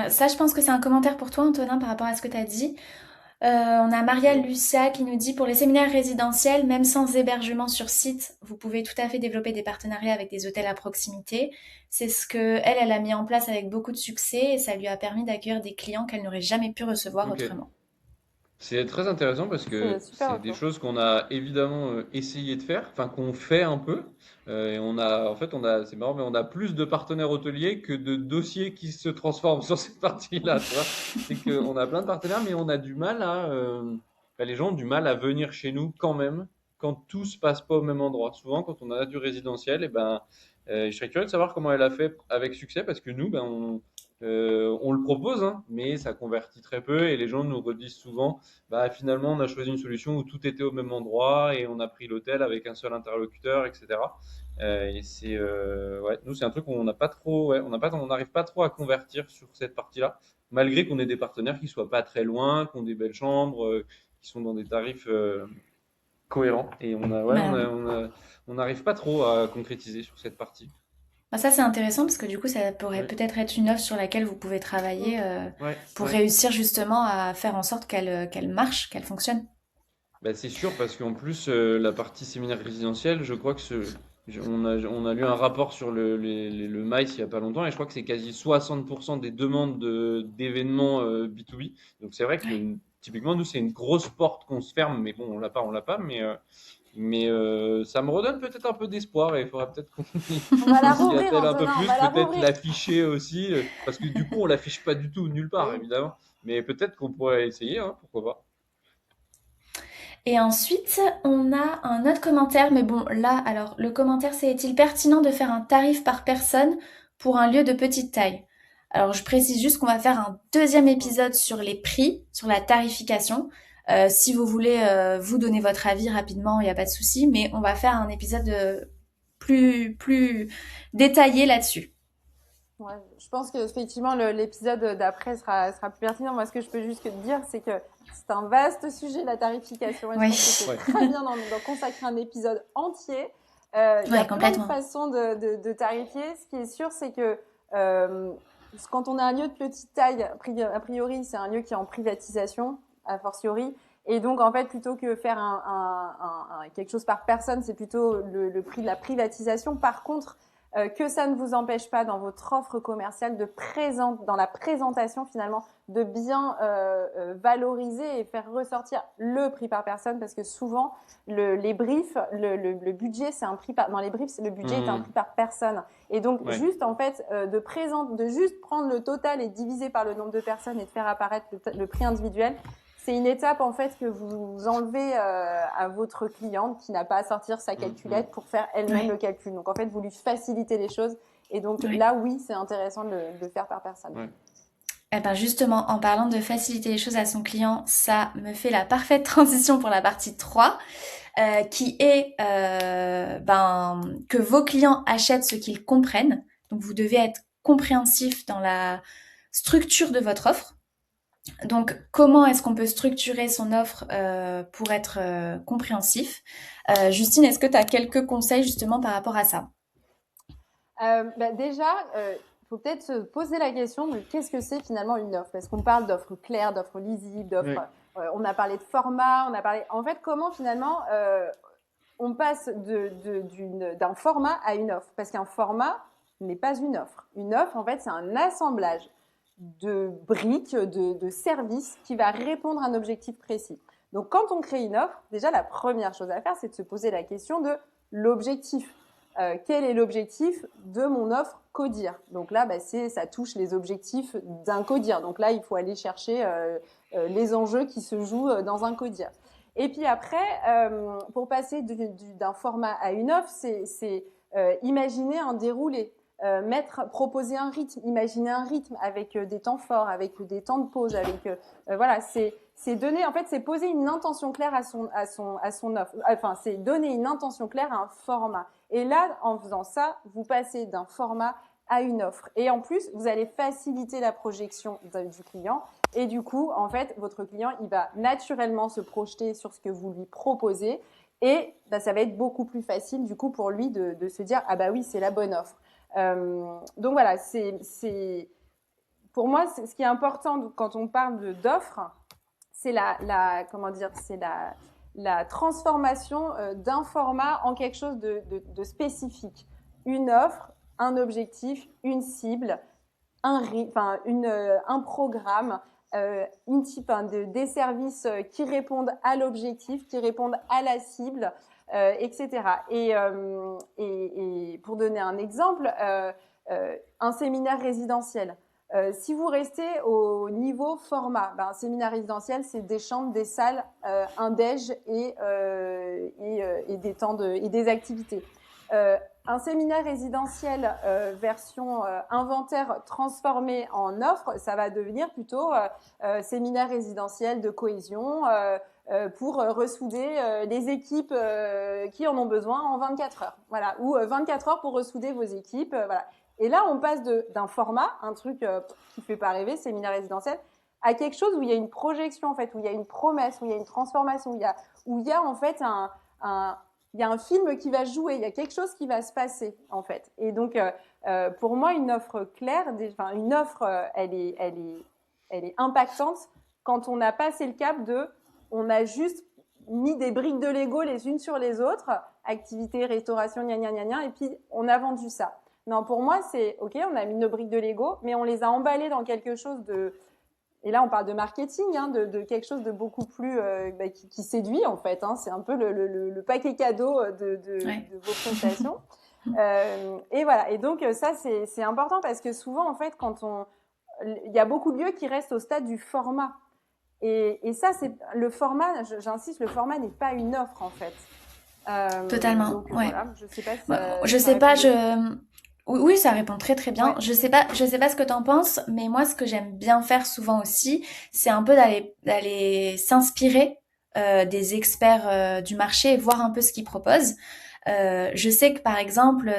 Ça, je pense que c'est un commentaire pour toi, Antonin, par rapport à ce que tu as dit. On a Maria Ouais. Lucia qui nous dit pour les séminaires résidentiels, même sans hébergement sur site, vous pouvez tout à fait développer des partenariats avec des hôtels à proximité. C'est ce que elle a mis en place avec beaucoup de succès et ça lui a permis d'accueillir des clients qu'elle n'aurait jamais pu recevoir Ok. autrement. C'est très intéressant parce C'est que super c'est des retour. choses qu'on a évidemment essayé de faire, enfin qu'on fait un peu. Et c'est marrant, mais on a plus de partenaires hôteliers que de dossiers qui se transforment sur cette partie-là, tu vois. C'est qu'on a plein de partenaires, mais on a du mal les gens ont du mal à venir chez nous quand même, quand tout se passe pas au même endroit. Souvent, quand on a du résidentiel, et ben, je serais curieux de savoir comment elle a fait avec succès parce que nous, on le propose, hein, mais ça convertit très peu et les gens nous redisent souvent bah, finalement, on a choisi une solution où tout était au même endroit et on a pris l'hôtel avec un seul interlocuteur, etc. Ouais, nous, c'est un truc où on n'a pas trop, ouais, on n'arrive pas trop à convertir sur cette partie-là, malgré qu'on ait des partenaires qui soient pas très loin, qui ont des belles chambres, qui sont dans des tarifs cohérents. Et Bah, on n'arrive pas trop à concrétiser sur cette partie. ça c'est intéressant parce que du coup ça pourrait Ouais, peut-être être une offre sur laquelle vous pouvez travailler ouais, pour ouais. réussir justement à faire en sorte qu'elle marche, qu'elle fonctionne. Bah, c'est sûr, parce qu'en plus, la partie séminaire résidentiel, je crois que On a lu un rapport sur le MICE il n'y a pas longtemps et je crois que c'est quasi 60% des demandes d'événements B2B. Donc c'est vrai que typiquement, nous, c'est une grosse porte qu'on se ferme, mais bon, on l'a pas, mais ça me redonne peut-être un peu d'espoir et il faudra peut-être qu'on On va la on s'y rouvrir, attelle un peu Antonin, on plus, va la peut-être rouvrir. l'afficher aussi, parce que du coup, on l'affiche pas du tout nulle part, Oui. évidemment. Mais peut-être qu'on pourrait essayer, hein, pourquoi pas. Et ensuite, on a un autre commentaire, mais bon, là, alors, le commentaire, c'est: est-il pertinent de faire un tarif par personne pour un lieu de petite taille? Alors, je précise juste qu'on va faire un deuxième épisode sur les prix, sur la tarification. Si vous voulez vous donner votre avis rapidement, il n'y a pas de souci, mais on va faire un épisode plus détaillé là-dessus. Ouais, je pense qu'effectivement, l'épisode d'après sera plus pertinent. Moi, ce que je peux juste te dire, c'est que c'est un vaste sujet, la tarification. Et je Oui, pense que c'est Ouais. très bien d'en consacrer un épisode entier. Il y a ouais, plein de complètement. façons de tarifier. Ce qui est sûr, c'est que euh, quand on a un lieu de petite taille, a priori, c'est un lieu qui est en privatisation, a fortiori. Et donc, en fait, plutôt que faire quelque chose par personne, c'est plutôt le prix de la privatisation. Par contre, que ça ne vous empêche pas dans votre offre commerciale dans la présentation finalement, de bien valoriser et faire ressortir le prix par personne, parce que souvent les briefs, le budget, c'est un prix dans les briefs, le budget est un Mmh. prix par personne. Et donc Ouais. juste en fait de juste prendre le total et diviser par le nombre de personnes et de faire apparaître le prix individuel. C'est une étape en fait que vous enlevez à votre cliente qui n'a pas à sortir sa calculette pour faire elle-même Ouais, le calcul. Donc en fait, vous lui facilitez les choses. Et donc ouais. là, oui, c'est intéressant de le faire par personne. Ouais. Eh ben justement, en parlant de faciliter les choses à son client, ça me fait la parfaite transition pour la partie 3, qui est que vos clients achètent ce qu'ils comprennent. Donc vous devez être compréhensif dans la structure de votre offre. Donc comment est-ce qu'on peut structurer son offre pour être compréhensif? Justine, est-ce que tu as quelques conseils justement par rapport à ça? Déjà, il faut peut-être se poser la question de qu'est-ce que c'est finalement une offre. Parce qu'on parle d'offres claires, d'offres lisibles, Ouais. on a parlé de format, on a parlé. En fait, comment finalement on passe d'un format à une offre? Parce qu'un format n'est pas une offre. Une offre, en fait, c'est un assemblage de briques, de services qui va répondre à un objectif précis. Donc, quand on crée une offre, déjà, la première chose à faire, c'est de se poser la question de l'objectif. Quel est l'objectif de mon offre Codir? Donc là, ça touche les objectifs d'un Codir. Donc là, il faut aller chercher les enjeux qui se jouent dans un Codir. Et puis après, pour passer d'un format à une offre, c'est imaginer un déroulé. Proposer un rythme, imaginer un rythme avec des temps forts, avec des temps de pause, avec voilà, c'est donner, en fait, c'est poser une intention claire à son offre. Enfin, c'est donner une intention claire à un format. Et là, en faisant ça, vous passez d'un format à une offre. Et en plus, vous allez faciliter la projection du client. Et du coup, en fait, votre client, il va naturellement se projeter sur ce que vous lui proposez. Et ça va être beaucoup plus facile, du coup, pour lui de se dire, ah bah oui, c'est la bonne offre. Donc voilà, pour moi, ce qui est important quand on parle d'offre, c'est la transformation d'un format en quelque chose de spécifique. Une offre, un objectif, une cible, un programme, des services qui répondent à l'objectif, qui répondent à la cible, etc. Et pour donner un exemple, un séminaire résidentiel. Si vous restez au niveau format, un séminaire résidentiel, c'est des chambres, des salles, un déj et des activités. Un séminaire résidentiel version inventaire transformé en offre, ça va devenir plutôt séminaire résidentiel de cohésion pour ressouder les équipes qui en ont besoin en 24 heures. Voilà, ou 24 heures pour ressouder vos équipes. Voilà. Et là, on passe d'un format, un truc qui fait pas rêver, séminaire résidentiel, à quelque chose où il y a une projection en fait, où il y a une promesse, où il y a une transformation, où il y a en fait il y a un film qui va jouer, il y a quelque chose qui va se passer en fait. Et donc pour moi, une offre claire, une offre, elle est impactante quand on a passé le cap on a juste mis des briques de Lego les unes sur les autres activité, restauration, gna gna gna gna, et puis on a vendu ça. Non, pour moi, c'est OK, on a mis nos briques de Lego, mais on les a emballées dans quelque chose de. Et là, on parle de marketing, hein, de quelque chose de beaucoup plus qui séduit en fait. Hein. C'est un peu le paquet cadeau Ouais. de vos prestations. Et voilà. Et donc ça, c'est important parce que souvent, en fait, il y a beaucoup de lieux qui restent au stade du format. Et ça, c'est le format. J'insiste, le format n'est pas une offre en fait. Totalement, Donc ouais. voilà. Je sais pas si Bah, je ça sais pas, répond bien. Oui, oui, ça répond très très bien. Ouais. Je sais pas ce que t'en penses, mais moi, ce que j'aime bien faire souvent aussi, c'est un peu d'aller s'inspirer des experts du marché et voir un peu ce qu'ils proposent. Je sais que par exemple,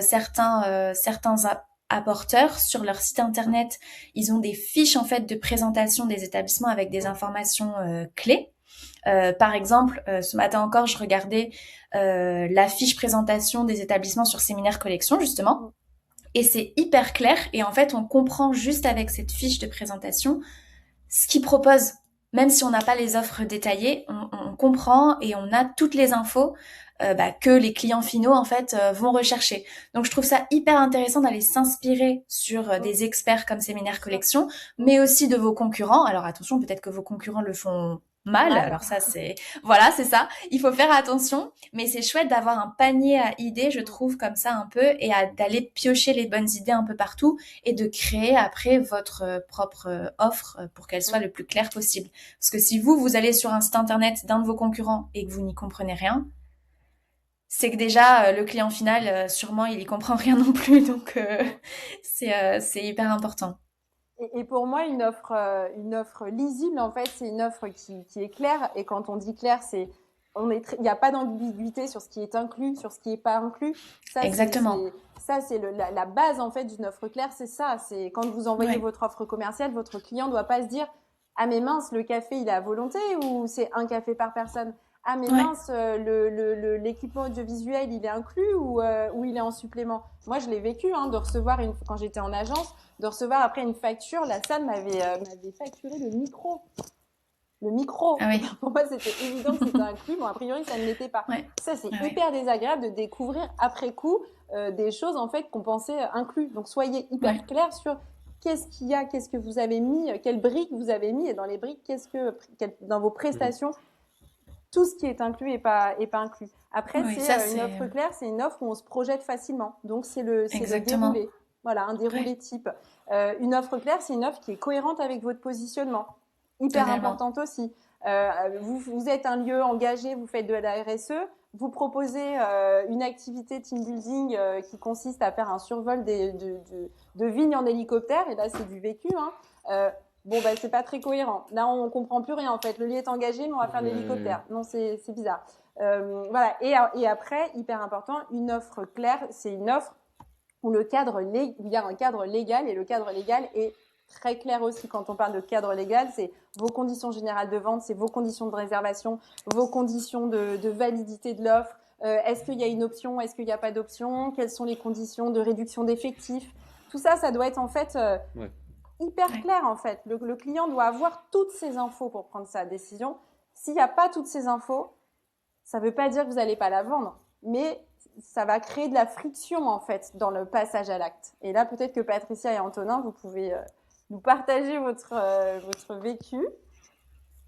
apporteurs sur leur site internet, ils ont des fiches en fait de présentation des établissements avec des informations clés. Par exemple, ce matin encore, je regardais la fiche présentation des établissements sur Séminaire Collection, justement. Et c'est hyper clair. Et en fait, on comprend juste avec cette fiche de présentation ce qu'ils proposent. Même si on n'a pas les offres détaillées, on comprend et on a toutes les infos que les clients finaux en fait vont rechercher. Donc je trouve ça hyper intéressant d'aller s'inspirer sur des experts comme Bien Séminaire sûr. Collection, mais aussi de vos concurrents. Alors attention, peut-être que vos concurrents le font mal. Mal. Alors ça c'est voilà, c'est ça. Il faut faire attention, mais c'est chouette d'avoir un panier à idées, je trouve comme ça un peu et d'aller piocher les bonnes idées un peu partout et de créer après votre propre offre pour qu'elle soit le plus claire possible. Parce que si vous allez sur un site internet d'un de vos concurrents et que vous n'y comprenez rien, c'est que déjà le client final sûrement il y comprend rien non plus, donc c'est hyper important. Et pour moi, une offre lisible, en fait, c'est une offre qui est claire. Et quand on dit clair, il n'y a pas d'ambiguïté sur ce qui est inclus, sur ce qui n'est pas inclus. Exactement. Ça, c'est la base, en fait, d'une offre claire. C'est ça. C'est quand vous envoyez Ouais. votre offre commerciale, votre client ne doit pas se dire, ah, mais mince, le café, il est à volonté ou c'est un café par personne? Ah, mais Ouais. mince, l'équipement audiovisuel, il est inclus ou il est en supplément? Moi, je l'ai vécu, hein, de recevoir quand j'étais en agence, de recevoir après une facture. La salle m'avait facturé le micro. Le micro. Ah oui. Pour moi, c'était évident que c'était inclus. Bon, a priori, ça ne l'était pas. Ouais. Ça, c'est Ah ouais. hyper désagréable de découvrir après coup des choses en fait qu'on pensait inclus. Donc, soyez Ouais. hyper clair sur qu'est-ce qu'il y a, qu'est-ce que vous avez mis, quelles briques vous avez mis, et dans les briques, dans vos Mhm. prestations, tout ce qui est inclus et pas inclus. Après, Oui, c'est ça une c'est offre claire, c'est une offre où on se projette facilement. Donc, c'est le exactement. déroulé. Voilà, un Ouais. déroulé type. Une offre claire, c'est une offre qui est cohérente avec votre positionnement. Hyper Totalement. importante aussi. Vous êtes un lieu engagé, vous faites de la RSE, vous proposez une activité team building qui consiste à faire un survol de vignes en hélicoptère, et là c'est du vécu, hein. Bon, bah, c'est pas très cohérent. Là, on comprend plus rien en fait. Le lieu est engagé, mais on va faire de Ouais. l'hélicoptère. Non, c'est bizarre. Voilà. Et après, hyper important, une offre claire, c'est une offre où il y a un cadre légal, et le cadre légal est très clair aussi. Quand on parle de cadre légal, c'est vos conditions générales de vente, c'est vos conditions de réservation, vos conditions de validité de l'offre. Est-ce qu'il y a une option, est-ce qu'il n'y a pas d'option, quelles sont les conditions de réduction d'effectifs. Tout ça, ça doit être en fait Ouais. hyper Ouais. clair en fait. Le client doit avoir toutes ces infos pour prendre sa décision. S'il n'y a pas toutes ces infos, ça ne veut pas dire que vous n'allez pas la vendre, mais ça va créer de la friction en fait dans le passage à l'acte. Et là, peut-être que Patricia et Antonin, vous pouvez nous partager votre vécu.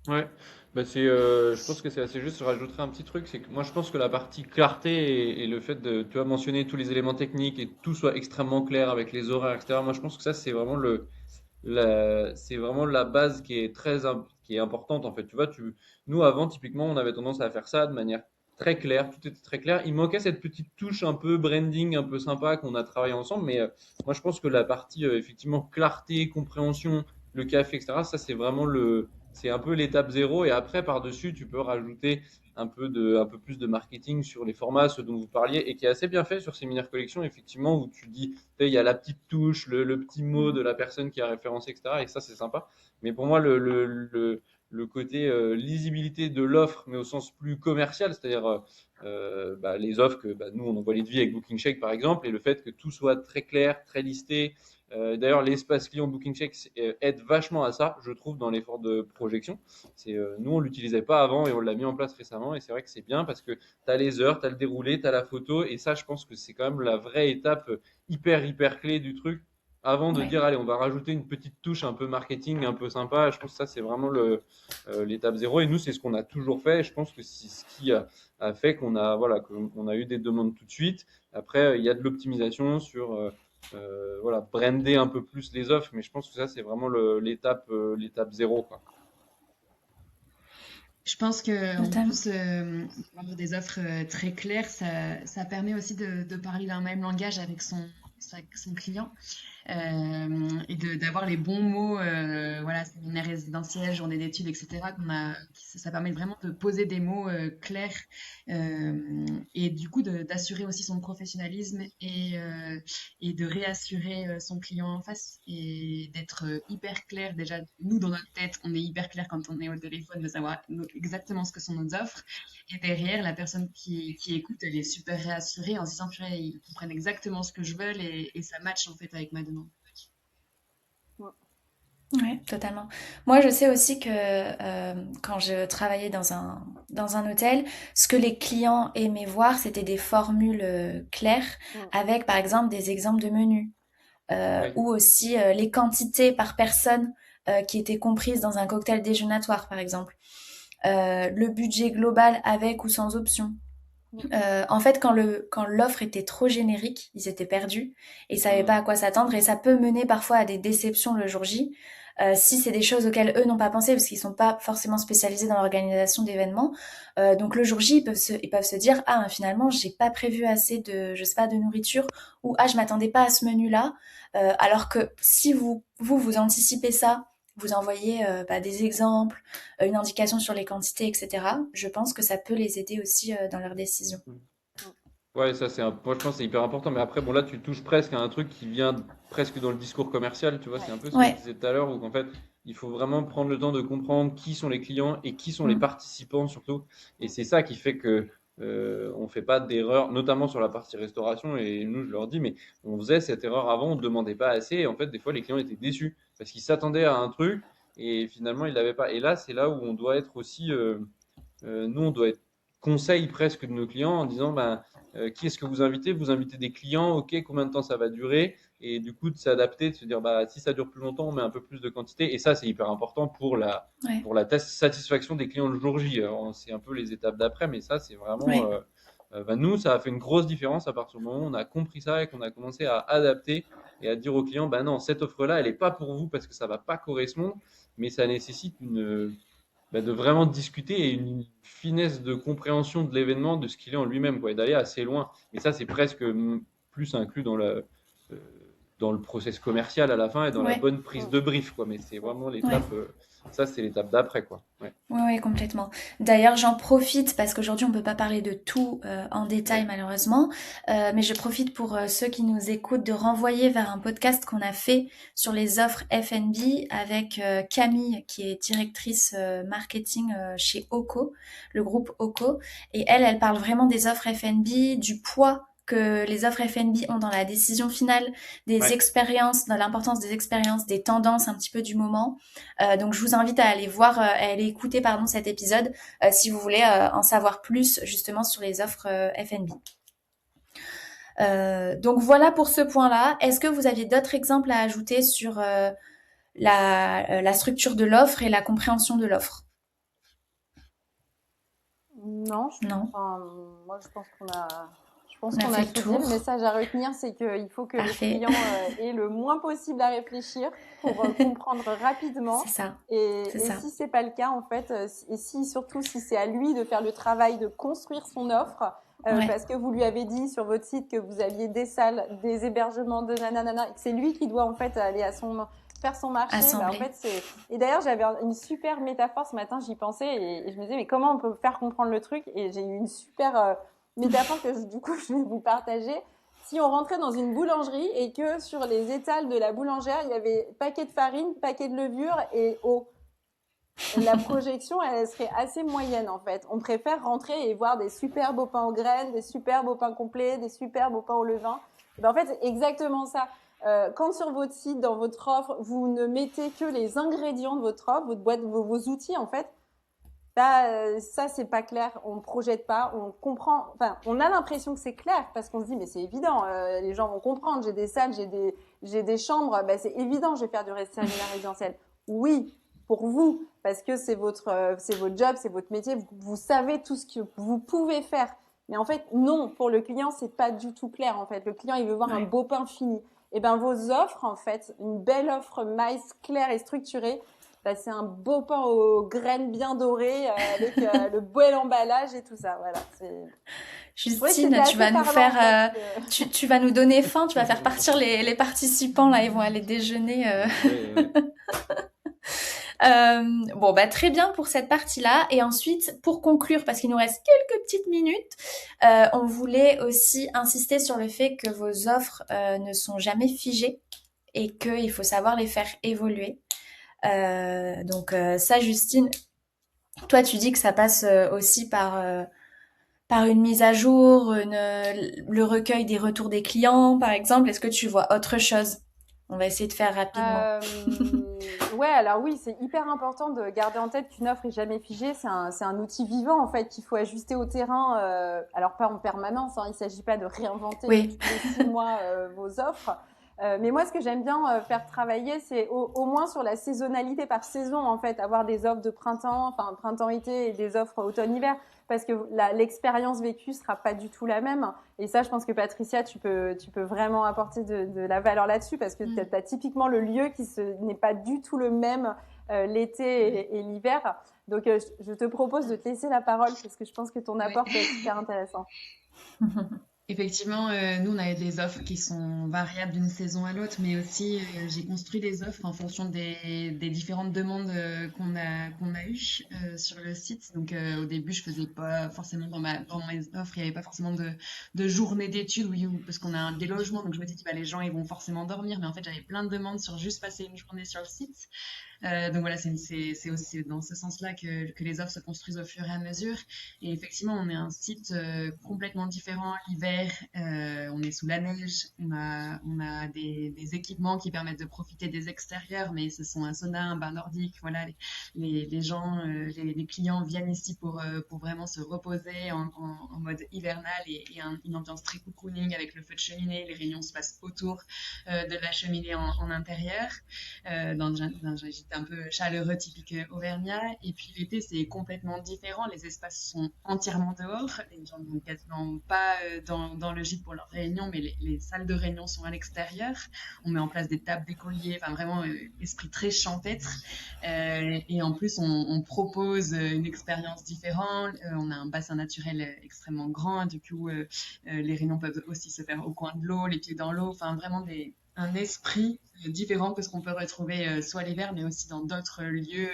Ouais, je pense que c'est assez juste. Je rajouterai un petit truc, c'est que moi je pense que la partie clarté et le fait de, tu as mentionné tous les éléments techniques et que tout soit extrêmement clair avec les horaires, etc. Moi je pense que ça c'est vraiment c'est vraiment la base qui est qui est importante en fait. Tu vois, nous avant typiquement on avait tendance à faire ça de manière très claire, tout était très clair. Il manquait cette petite touche un peu branding, un peu sympa qu'on a travaillé ensemble, mais moi je pense que la partie effectivement clarté, compréhension, le café, etc. Ça c'est vraiment c'est un peu l'étape zéro. Et après par-dessus tu peux rajouter un peu plus de marketing sur les formats, ce dont vous parliez, et qui est assez bien fait sur Séminaire Collection, effectivement, où tu dis, tu sais, il y a la petite touche, le petit mot de la personne qui a référencé, etc. Et ça, c'est sympa. Mais pour moi, le côté lisibilité de l'offre, mais au sens plus commercial, c'est-à-dire les offres que nous, on envoie les devis avec Booking Check, par exemple, et le fait que tout soit très clair, très listé. D'ailleurs, l'espace client Booking Check aide vachement à ça, je trouve, dans l'effort de projection. Nous, on l'utilisait pas avant et on l'a mis en place récemment. Et c'est vrai que c'est bien parce que tu as les heures, tu as le déroulé, tu as la photo. Et ça, je pense que c'est quand même la vraie étape hyper clé du truc. Avant de Ouais. dire, allez, on va rajouter une petite touche un peu marketing, un peu sympa, je pense que ça, c'est vraiment l'étape zéro. Et nous, c'est ce qu'on a toujours fait. Et je pense que c'est ce qui a fait qu'on a eu des demandes tout de suite. Après, il y a de l'optimisation sur brander un peu plus les offres, mais je pense que ça, c'est vraiment l'étape zéro, quoi. Je pense que en Totalement. plus, avoir des offres très claires, ça permet aussi de parler d'un même langage avec son client. Et d'avoir les bons mots, voilà, séminaire résidentiel, journée d'études, etc. Ça permet vraiment de poser des mots clairs et du coup d'assurer aussi son professionnalisme et de réassurer son client en face et d'être hyper clair. Déjà, nous, dans notre tête, on est hyper clair quand on est au téléphone de savoir exactement ce que sont nos offres. Et derrière, la personne qui écoute, elle est super réassurée en se disant, purée, ils comprennent exactement ce que je veux et ça match en fait avec ma demande. Ouais, totalement. Moi, je sais aussi que quand je travaillais dans un hôtel, ce que les clients aimaient voir, c'était des formules claires Mm. avec, par exemple, des exemples de menus. Oui. Ou aussi les quantités par personne qui étaient comprises dans un cocktail déjeunatoire, par exemple. Le budget global avec ou sans option. En fait, quand l'offre était trop générique, ils étaient perdus et ils savaient pas à quoi s'attendre et ça peut mener parfois à des déceptions le jour J. Si c'est des choses auxquelles eux n'ont pas pensé parce qu'ils sont pas forcément spécialisés dans l'organisation d'événements, donc le jour J ils peuvent se dire ah finalement j'ai pas prévu assez de je sais pas de nourriture ou ah je m'attendais pas à ce menu là, alors que si vous anticipez ça, vous envoyez des exemples, une indication sur les quantités, etc. Je pense que ça peut les aider aussi dans leurs décisions. Ouais, ça moi je pense que c'est hyper important. Mais après, bon là, tu touches presque à un truc qui vient presque dans le discours commercial. Tu vois, c'est Ouais. un peu ce que je Ouais. disais tout à l'heure, où qu'en fait, il faut vraiment prendre le temps de comprendre qui sont les clients et qui sont les Mm. participants surtout. Et c'est ça qui fait que on fait pas d'erreur, notamment sur la partie restauration. Et nous, je leur dis, mais on faisait cette erreur avant, on ne demandait pas assez. Et en fait, des fois, les clients étaient déçus parce qu'ils s'attendaient à un truc et finalement, ils l'avaient pas. Et là, c'est là où on doit être aussi nous, on doit être conseil presque de nos clients en disant ben, qui est-ce que vous invitez? Vous invitez des clients, ok, combien de temps ça va durer? Et du coup, de s'adapter, de se dire bah, si ça dure plus longtemps, on met un peu plus de quantité. Et ça, c'est hyper important Ouais. pour la satisfaction des clients le jour J. Alors, c'est un peu les étapes d'après, mais ça, c'est vraiment. Ouais. Nous, ça a fait une grosse différence à partir du moment où on a compris ça et qu'on a commencé à adapter et à dire aux clients, ben non, cette offre-là, elle n'est pas pour vous parce que ça ne va pas correspondre, mais ça nécessite de vraiment discuter et une finesse de compréhension de l'événement, de ce qu'il est en lui-même, quoi, et d'aller assez loin. Et ça, c'est presque plus inclus euh, dans le process commercial à la fin et dans la Ouais. bonne prise de brief, quoi. Mais c'est vraiment Ouais. l'étape, ça, c'est l'étape d'après, quoi. Ouais, Ouais, ouais, complètement. D'ailleurs, j'en profite parce qu'aujourd'hui on peut pas parler de tout en détail ouais, malheureusement, mais je profite pour ceux qui nous écoutent de renvoyer vers un podcast qu'on a fait sur les offres F&B avec Camille qui est directrice marketing chez Oco, le groupe Oco, et elle parle vraiment des offres F&B, du poids que les offres F&B ont dans la décision finale, des ouais. expériences, dans l'importance des expériences, des tendances un petit peu du moment. Donc je vous invite à aller voir, à aller écouter pardon cet épisode si vous voulez en savoir plus justement sur les offres F&B. Donc voilà pour ce point-là. Est-ce que vous aviez d'autres exemples à ajouter sur la structure de l'offre et la compréhension de l'offre? Non, Non, enfin, moi je pense on a qu'on fait a le tout dit. Le tour. message à retenir, c'est qu'il faut que le Parfait. client ait le moins possible à réfléchir pour comprendre C'est rapidement. ça, c'est Et ça. si c'est pas le cas, en fait, et si surtout si c'est à lui de faire le travail de construire son offre, Ouais, parce que vous lui avez dit sur votre site que vous aviez des salles, des hébergements de nanana, et que c'est lui qui doit en fait aller faire son marché, bah en assemblée. fait c'est. Et d'ailleurs j'avais une super métaphore ce matin, j'y pensais et je me disais mais comment on peut faire comprendre le truc, et j'ai eu une super métaphore que du coup je vais vous partager. Si on rentrait dans une boulangerie et que sur les étals de la boulangère il y avait paquet de farine, paquet de levure et eau, la projection, elle serait assez moyenne en fait. On préfère rentrer et voir des super beaux pains aux graines, des super beaux pains complets, des super beaux pains au levain. Et ben, en fait, c'est exactement ça. Quand sur votre site, dans votre offre, vous ne mettez que les ingrédients de votre offre, votre boîte, vos outils en fait, ça c'est pas clair. On projette pas, on comprend. Enfin, on a l'impression que c'est clair parce qu'on se dit mais c'est évident, les gens vont comprendre. J'ai des salles, j'ai des chambres, ben, c'est évident, je vais faire du séminaire résidentiel. Oui, pour vous, parce que c'est votre job, c'est votre métier, vous savez tout ce que vous pouvez faire. Mais en fait, non, pour le client, c'est pas du tout clair. En fait, le client, il veut voir un Ouais. beau pain fini. Et ben, vos offres, en fait, une belle offre nice, claire et structurée, ben, c'est un beau pain aux graines bien dorées, avec le bel emballage et tout ça. Voilà. Je trouvais que Justine, c'était tu assez vas nous parlant, en fait. faire, tu vas nous donner faim, tu vas faire partir les participants là, ils vont aller déjeuner. Ouais, ouais. Bon, bah très bien pour cette partie-là. Et ensuite, pour conclure, parce qu'il nous reste quelques petites minutes, on voulait aussi insister sur le fait que vos offres ne sont jamais figées et qu'il faut savoir les faire évoluer. Donc ça, Justine, toi, tu dis que ça passe aussi par une mise à jour, le recueil des retours des clients, par exemple. Est-ce que tu vois autre chose? On va essayer de faire rapidement. Ouais, alors oui, c'est hyper important de garder en tête qu'une offre est jamais figée. C'est un outil vivant en fait qu'il faut ajuster au terrain. Alors pas en permanence, hein, il s'agit pas de réinventer Oui. tous les 6 mois vos offres. Mais moi, ce que j'aime bien faire travailler, c'est au moins sur la saisonnalité par saison en fait, avoir des offres de printemps, enfin printemps-été et des offres automne-hiver, parce que l'expérience vécue sera pas du tout la même. Et ça, je pense que Patricia, tu peux vraiment apporter de la valeur là-dessus parce que tu as typiquement le lieu qui n'est pas du tout le même l'été et l'hiver. Donc, je te propose de te laisser la parole parce que je pense que ton Ouais. apport peut être super intéressant. Effectivement, nous, on a des offres qui sont variables d'une saison à l'autre, mais aussi j'ai construit des offres en fonction des différentes demandes qu'on a eues sur le site. Donc, au début, je faisais pas forcément dans mes offres, il n'y avait pas forcément de journée d'études, oui, parce qu'on a des logements. Donc, je me dis que bah, les gens, ils vont forcément dormir, mais en fait, j'avais plein de demandes sur juste passer une journée sur le site. Donc voilà, c'est aussi dans ce sens-là que les offres se construisent au fur et à mesure. Et effectivement, on est un site complètement différent l'hiver. On est sous la neige. On a des équipements qui permettent de profiter des extérieurs, mais ce sont un sauna, un bain nordique. Voilà, les gens, les clients viennent ici pour vraiment se reposer en mode hivernal et une ambiance très cocooning avec le feu de cheminée. Les réunions se passent autour de la cheminée en intérieur, dans un gîte un peu chaleureux typique auvergnat. Et puis l'été, c'est complètement différent. Les espaces sont entièrement dehors. Les gens ne vont quasiment pas dans le gîte pour leurs réunions, mais les salles de réunion sont à l'extérieur. On met en place des tables d'écoliers, enfin vraiment esprit très champêtre. Et en plus, on propose une expérience différente. On a un bassin naturel extrêmement grand. Du coup, les réunions peuvent aussi se faire au coin de l'eau, les pieds dans l'eau. Enfin, vraiment un esprit différent que ce qu'on peut retrouver soit l'hiver, mais aussi dans d'autres lieux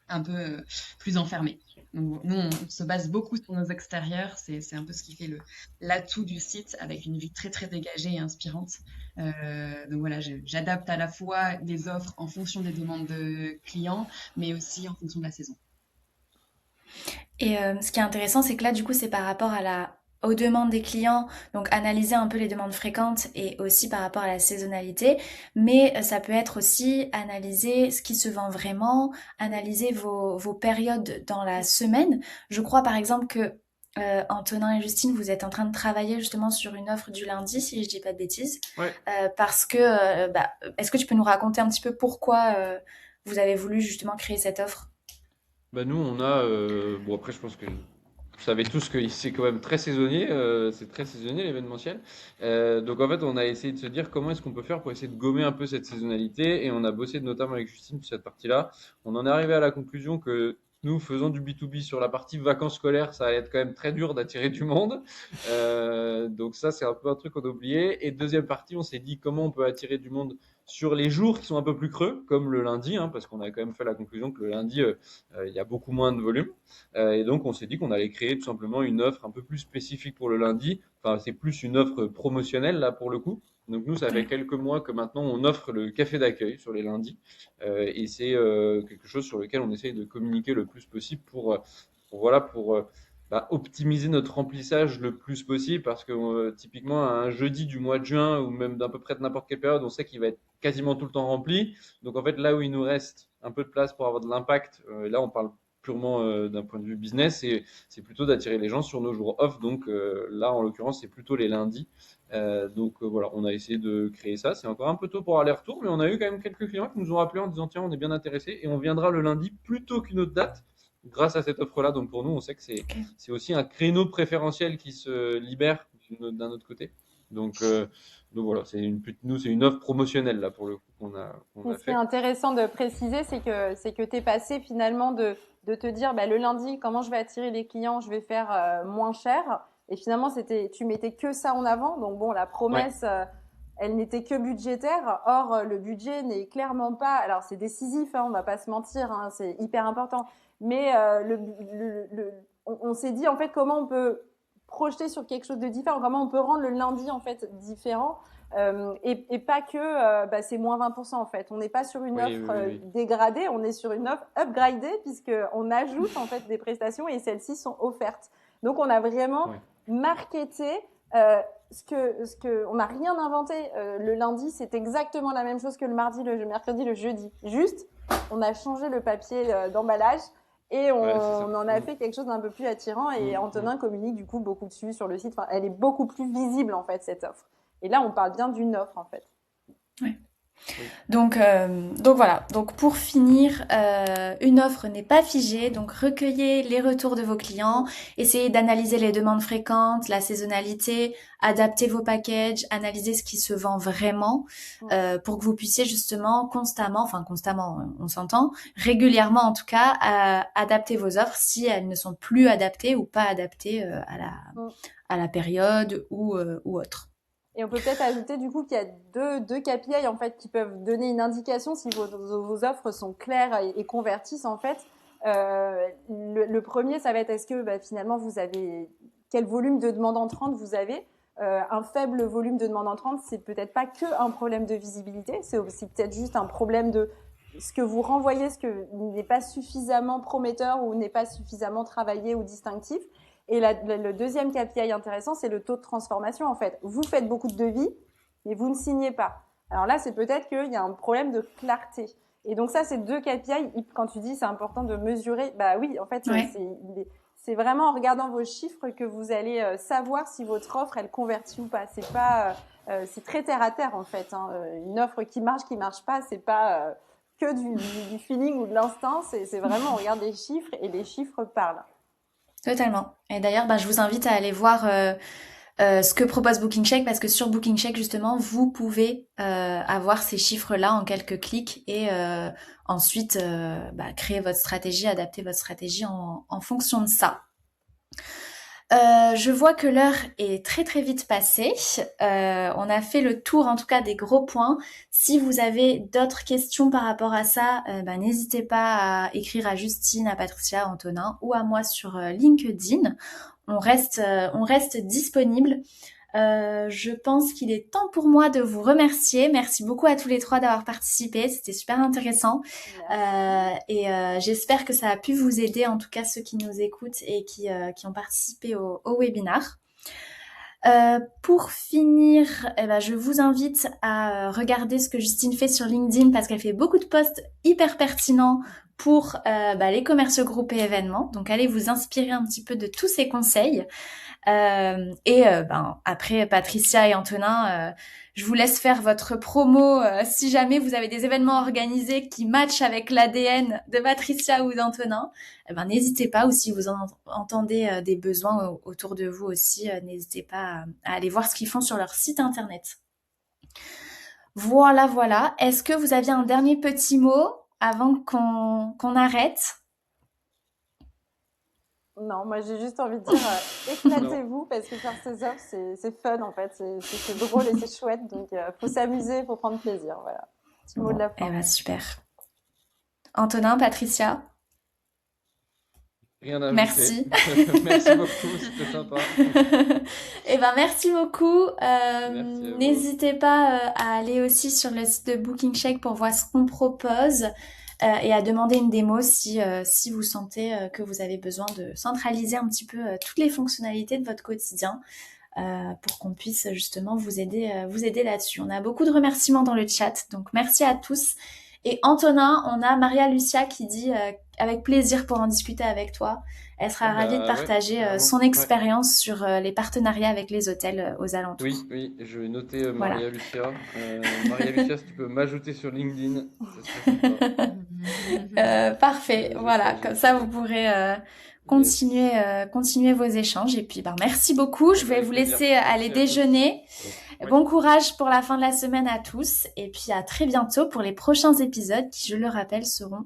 un peu plus enfermés. Donc, nous, on se base beaucoup sur nos extérieurs. C'est un peu ce qui fait l'atout du site, avec une vue très, très dégagée et inspirante. Donc voilà, j'adapte à la fois les offres en fonction des demandes de clients, mais aussi en fonction de la saison. Et ce qui est intéressant, c'est que là, du coup, c'est par rapport aux demandes des clients, donc analyser un peu les demandes fréquentes et aussi par rapport à la saisonnalité, mais ça peut être aussi analyser ce qui se vend vraiment, analyser vos périodes dans la semaine. Je crois par exemple que Antonin et Justine, vous êtes en train de travailler justement sur une offre du lundi, si je dis pas de bêtises, Ouais. parce que, est-ce que tu peux nous raconter un petit peu pourquoi vous avez voulu justement créer cette offre? Bah nous, on a. Bon, après, je pense que vous savez tous que c'est quand même très saisonnier. C'est très saisonnier l'événementiel. Donc, en fait, on a essayé de se dire comment est-ce qu'on peut faire pour essayer de gommer un peu cette saisonnalité. Et on a bossé notamment avec Justine sur cette partie-là. On en est arrivé à la conclusion que nous, faisant du B2B sur la partie vacances scolaires, ça allait être quand même très dur d'attirer du monde. Donc, ça, c'est un peu un truc qu'on a oublié. Et deuxième partie, on s'est dit comment on peut attirer du monde sur les jours qui sont un peu plus creux, comme le lundi, hein, parce qu'on a quand même fait la conclusion que le lundi, il y a beaucoup moins de volume. Et donc, on s'est dit qu'on allait créer tout simplement une offre un peu plus spécifique pour le lundi. Enfin, c'est plus une offre promotionnelle, là, pour le coup. Donc nous, ça fait Ouais. quelques mois que maintenant on offre le café d'accueil sur les lundis. Et c'est quelque chose sur lequel on essaye de communiquer le plus possible pour optimiser notre remplissage le plus possible parce que typiquement un jeudi du mois de juin ou même d'à peu près de n'importe quelle période, on sait qu'il va être quasiment tout le temps rempli. Donc en fait, là où il nous reste un peu de place pour avoir de l'impact, là on parle purement d'un point de vue business, et c'est plutôt d'attirer les gens sur nos jours off. Donc là, en l'occurrence, c'est plutôt les lundis. Voilà, on a essayé de créer ça. C'est encore un peu tôt pour aller-retour, mais on a eu quand même quelques clients qui nous ont appelé en disant tiens, on est bien intéressés et on viendra le lundi plutôt qu'une autre date grâce à cette offre-là. Donc pour nous, on sait que Ok. c'est aussi un créneau préférentiel qui se libère d'un autre côté. Donc voilà, nous, c'est une offre promotionnelle là pour le coup qu'on Et a ce qui est fait. intéressant de préciser, c'est que tu es passé finalement de te dire bah, le lundi, comment je vais attirer les clients, je vais faire moins cher. Et finalement, tu mettais que ça en avant. Donc bon, la Ouais, promesse, elle n'était que budgétaire. Or, le budget n'est clairement pas. Alors, c'est décisif, hein, on va pas se mentir, hein, c'est hyper important. Mais on s'est dit en fait comment on peut projeter sur quelque chose de différent, comment on peut rendre le lundi en fait différent. Et pas que bah, c'est moins 20% en fait. On n'est pas sur une oui, oui, offre oui, oui. dégradée, on est sur une offre upgradée puisqu'on ajoute en fait des prestations et celles-ci sont offertes. Donc on a vraiment Ouais. marketé on n'a rien inventé. Le lundi, c'est exactement la même chose que le mardi, le mercredi, le jeudi. Juste, on a changé le papier d'emballage et Ouais, c'est ça. on en a fait quelque chose d'un peu plus attirant. Et Antonin communique du coup beaucoup dessus sur le site. Enfin, elle est beaucoup plus visible en fait cette offre. Et là, on parle bien d'une offre en fait. Ouais. Oui. Donc voilà, donc pour finir, une offre n'est pas figée, donc recueillez les retours de vos clients, essayez d'analyser les demandes fréquentes, la saisonnalité, adaptez vos packages, analysez ce qui se vend vraiment, pour que vous puissiez justement constamment, on s'entend, régulièrement en tout cas, adapter vos offres si elles ne sont plus adaptées ou pas adaptées à la période ou autre. Et on peut peut-être ajouter du coup qu'il y a deux KPI en fait qui peuvent donner une indication si vos offres sont claires et convertissent en fait. Le premier, ça va être est-ce que bah, finalement vous avez quel volume de demandes entrantes vous avez. Un faible volume de demandes entrantes, c'est peut-être pas que un problème de visibilité, c'est aussi peut-être juste un problème de ce que vous renvoyez, ce que n'est pas suffisamment prometteur ou n'est pas suffisamment travaillé ou distinctif. Et le deuxième KPI intéressant, c'est le taux de transformation. En fait, vous faites beaucoup de devis, mais vous ne signez pas. Alors là, c'est peut-être qu'il y a un problème de clarté. Et donc ça, c'est deux KPI. Quand tu dis c'est important de mesurer, bah oui, en fait, Ouais. c'est vraiment en regardant vos chiffres que vous allez savoir si votre offre elle convertit ou pas. C'est pas, c'est très terre à terre en fait. Hein. Une offre qui marche pas, c'est pas que du feeling ou de l'instinct. C'est vraiment on regarde les chiffres et les chiffres parlent. Totalement. Et d'ailleurs, je vous invite à aller voir ce que propose Booking Check parce que sur Booking Check, justement, vous pouvez avoir ces chiffres-là en quelques clics et ensuite créer votre stratégie, adapter votre stratégie en fonction de ça. Je vois que l'heure est très très vite passée. On a fait le tour en tout cas des gros points. Si vous avez d'autres questions par rapport à ça, n'hésitez pas à écrire à Justine, à Patricia, à Antonin ou à moi sur LinkedIn. On reste disponible. Je pense qu'il est temps pour moi de vous remercier. Merci beaucoup à tous les trois d'avoir participé. C'était super intéressant. J'espère que ça a pu vous aider, en tout cas ceux qui nous écoutent et qui ont participé au webinar. Pour finir, je vous invite à regarder ce que Justine fait sur LinkedIn parce qu'elle fait beaucoup de posts hyper pertinents pour les commerciaux groupés événements. Donc allez vous inspirer un petit peu de tous ces conseils. Après Patricia et Antonin, je vous laisse faire votre promo si jamais vous avez des événements organisés qui matchent avec l'ADN de Patricia ou d'Antonin. N'hésitez pas, ou si vous entendez des besoins autour de vous aussi, n'hésitez pas à aller voir ce qu'ils font sur leur site internet. Voilà. Est-ce que vous aviez un dernier petit mot avant qu'on arrête ? Non, moi j'ai juste envie de dire éclatez-vous parce que faire ces offres c'est fun en fait, c'est drôle et c'est chouette donc faut s'amuser, faut prendre plaisir, voilà. Petit mot de la fin. Super. Antonin, Patricia ? Rien à ajouter. Merci. Merci beaucoup, c'était sympa. Eh ben, merci beaucoup. Merci à vous. N'hésitez pas à aller aussi sur le site de Booking Shake pour voir ce qu'on propose et à demander une démo si vous sentez que vous avez besoin de centraliser un petit peu toutes les fonctionnalités de votre quotidien pour qu'on puisse justement vous aider là-dessus. On a beaucoup de remerciements dans le chat, donc merci à tous. Et Antonin, on a Maria Lucia qui dit avec plaisir pour en discuter avec toi. Elle sera ravie de Ouais, partager carrément. son Ouais. expérience sur les partenariats avec les hôtels aux alentours. Oui, je vais noter Voilà. Maria Lucia. Maria Lucia, si tu peux m'ajouter sur LinkedIn, ça serait sympa. Parfait, Je voilà, ferai, comme je ça ferai. vous pourrez Yes. continuer vos échanges. Et puis merci beaucoup, je vais Avec vous plaisir. laisser aller Merci à tous. déjeuner. Oui. Bon courage pour la fin de la semaine à tous et puis à très bientôt pour les prochains épisodes qui, je le rappelle, seront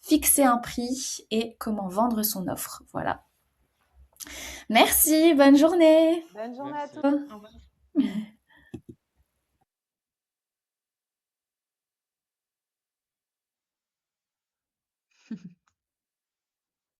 fixer un prix et comment vendre son offre. Voilà. Merci, bonne journée. Bonne journée à Merci. tous. Au revoir.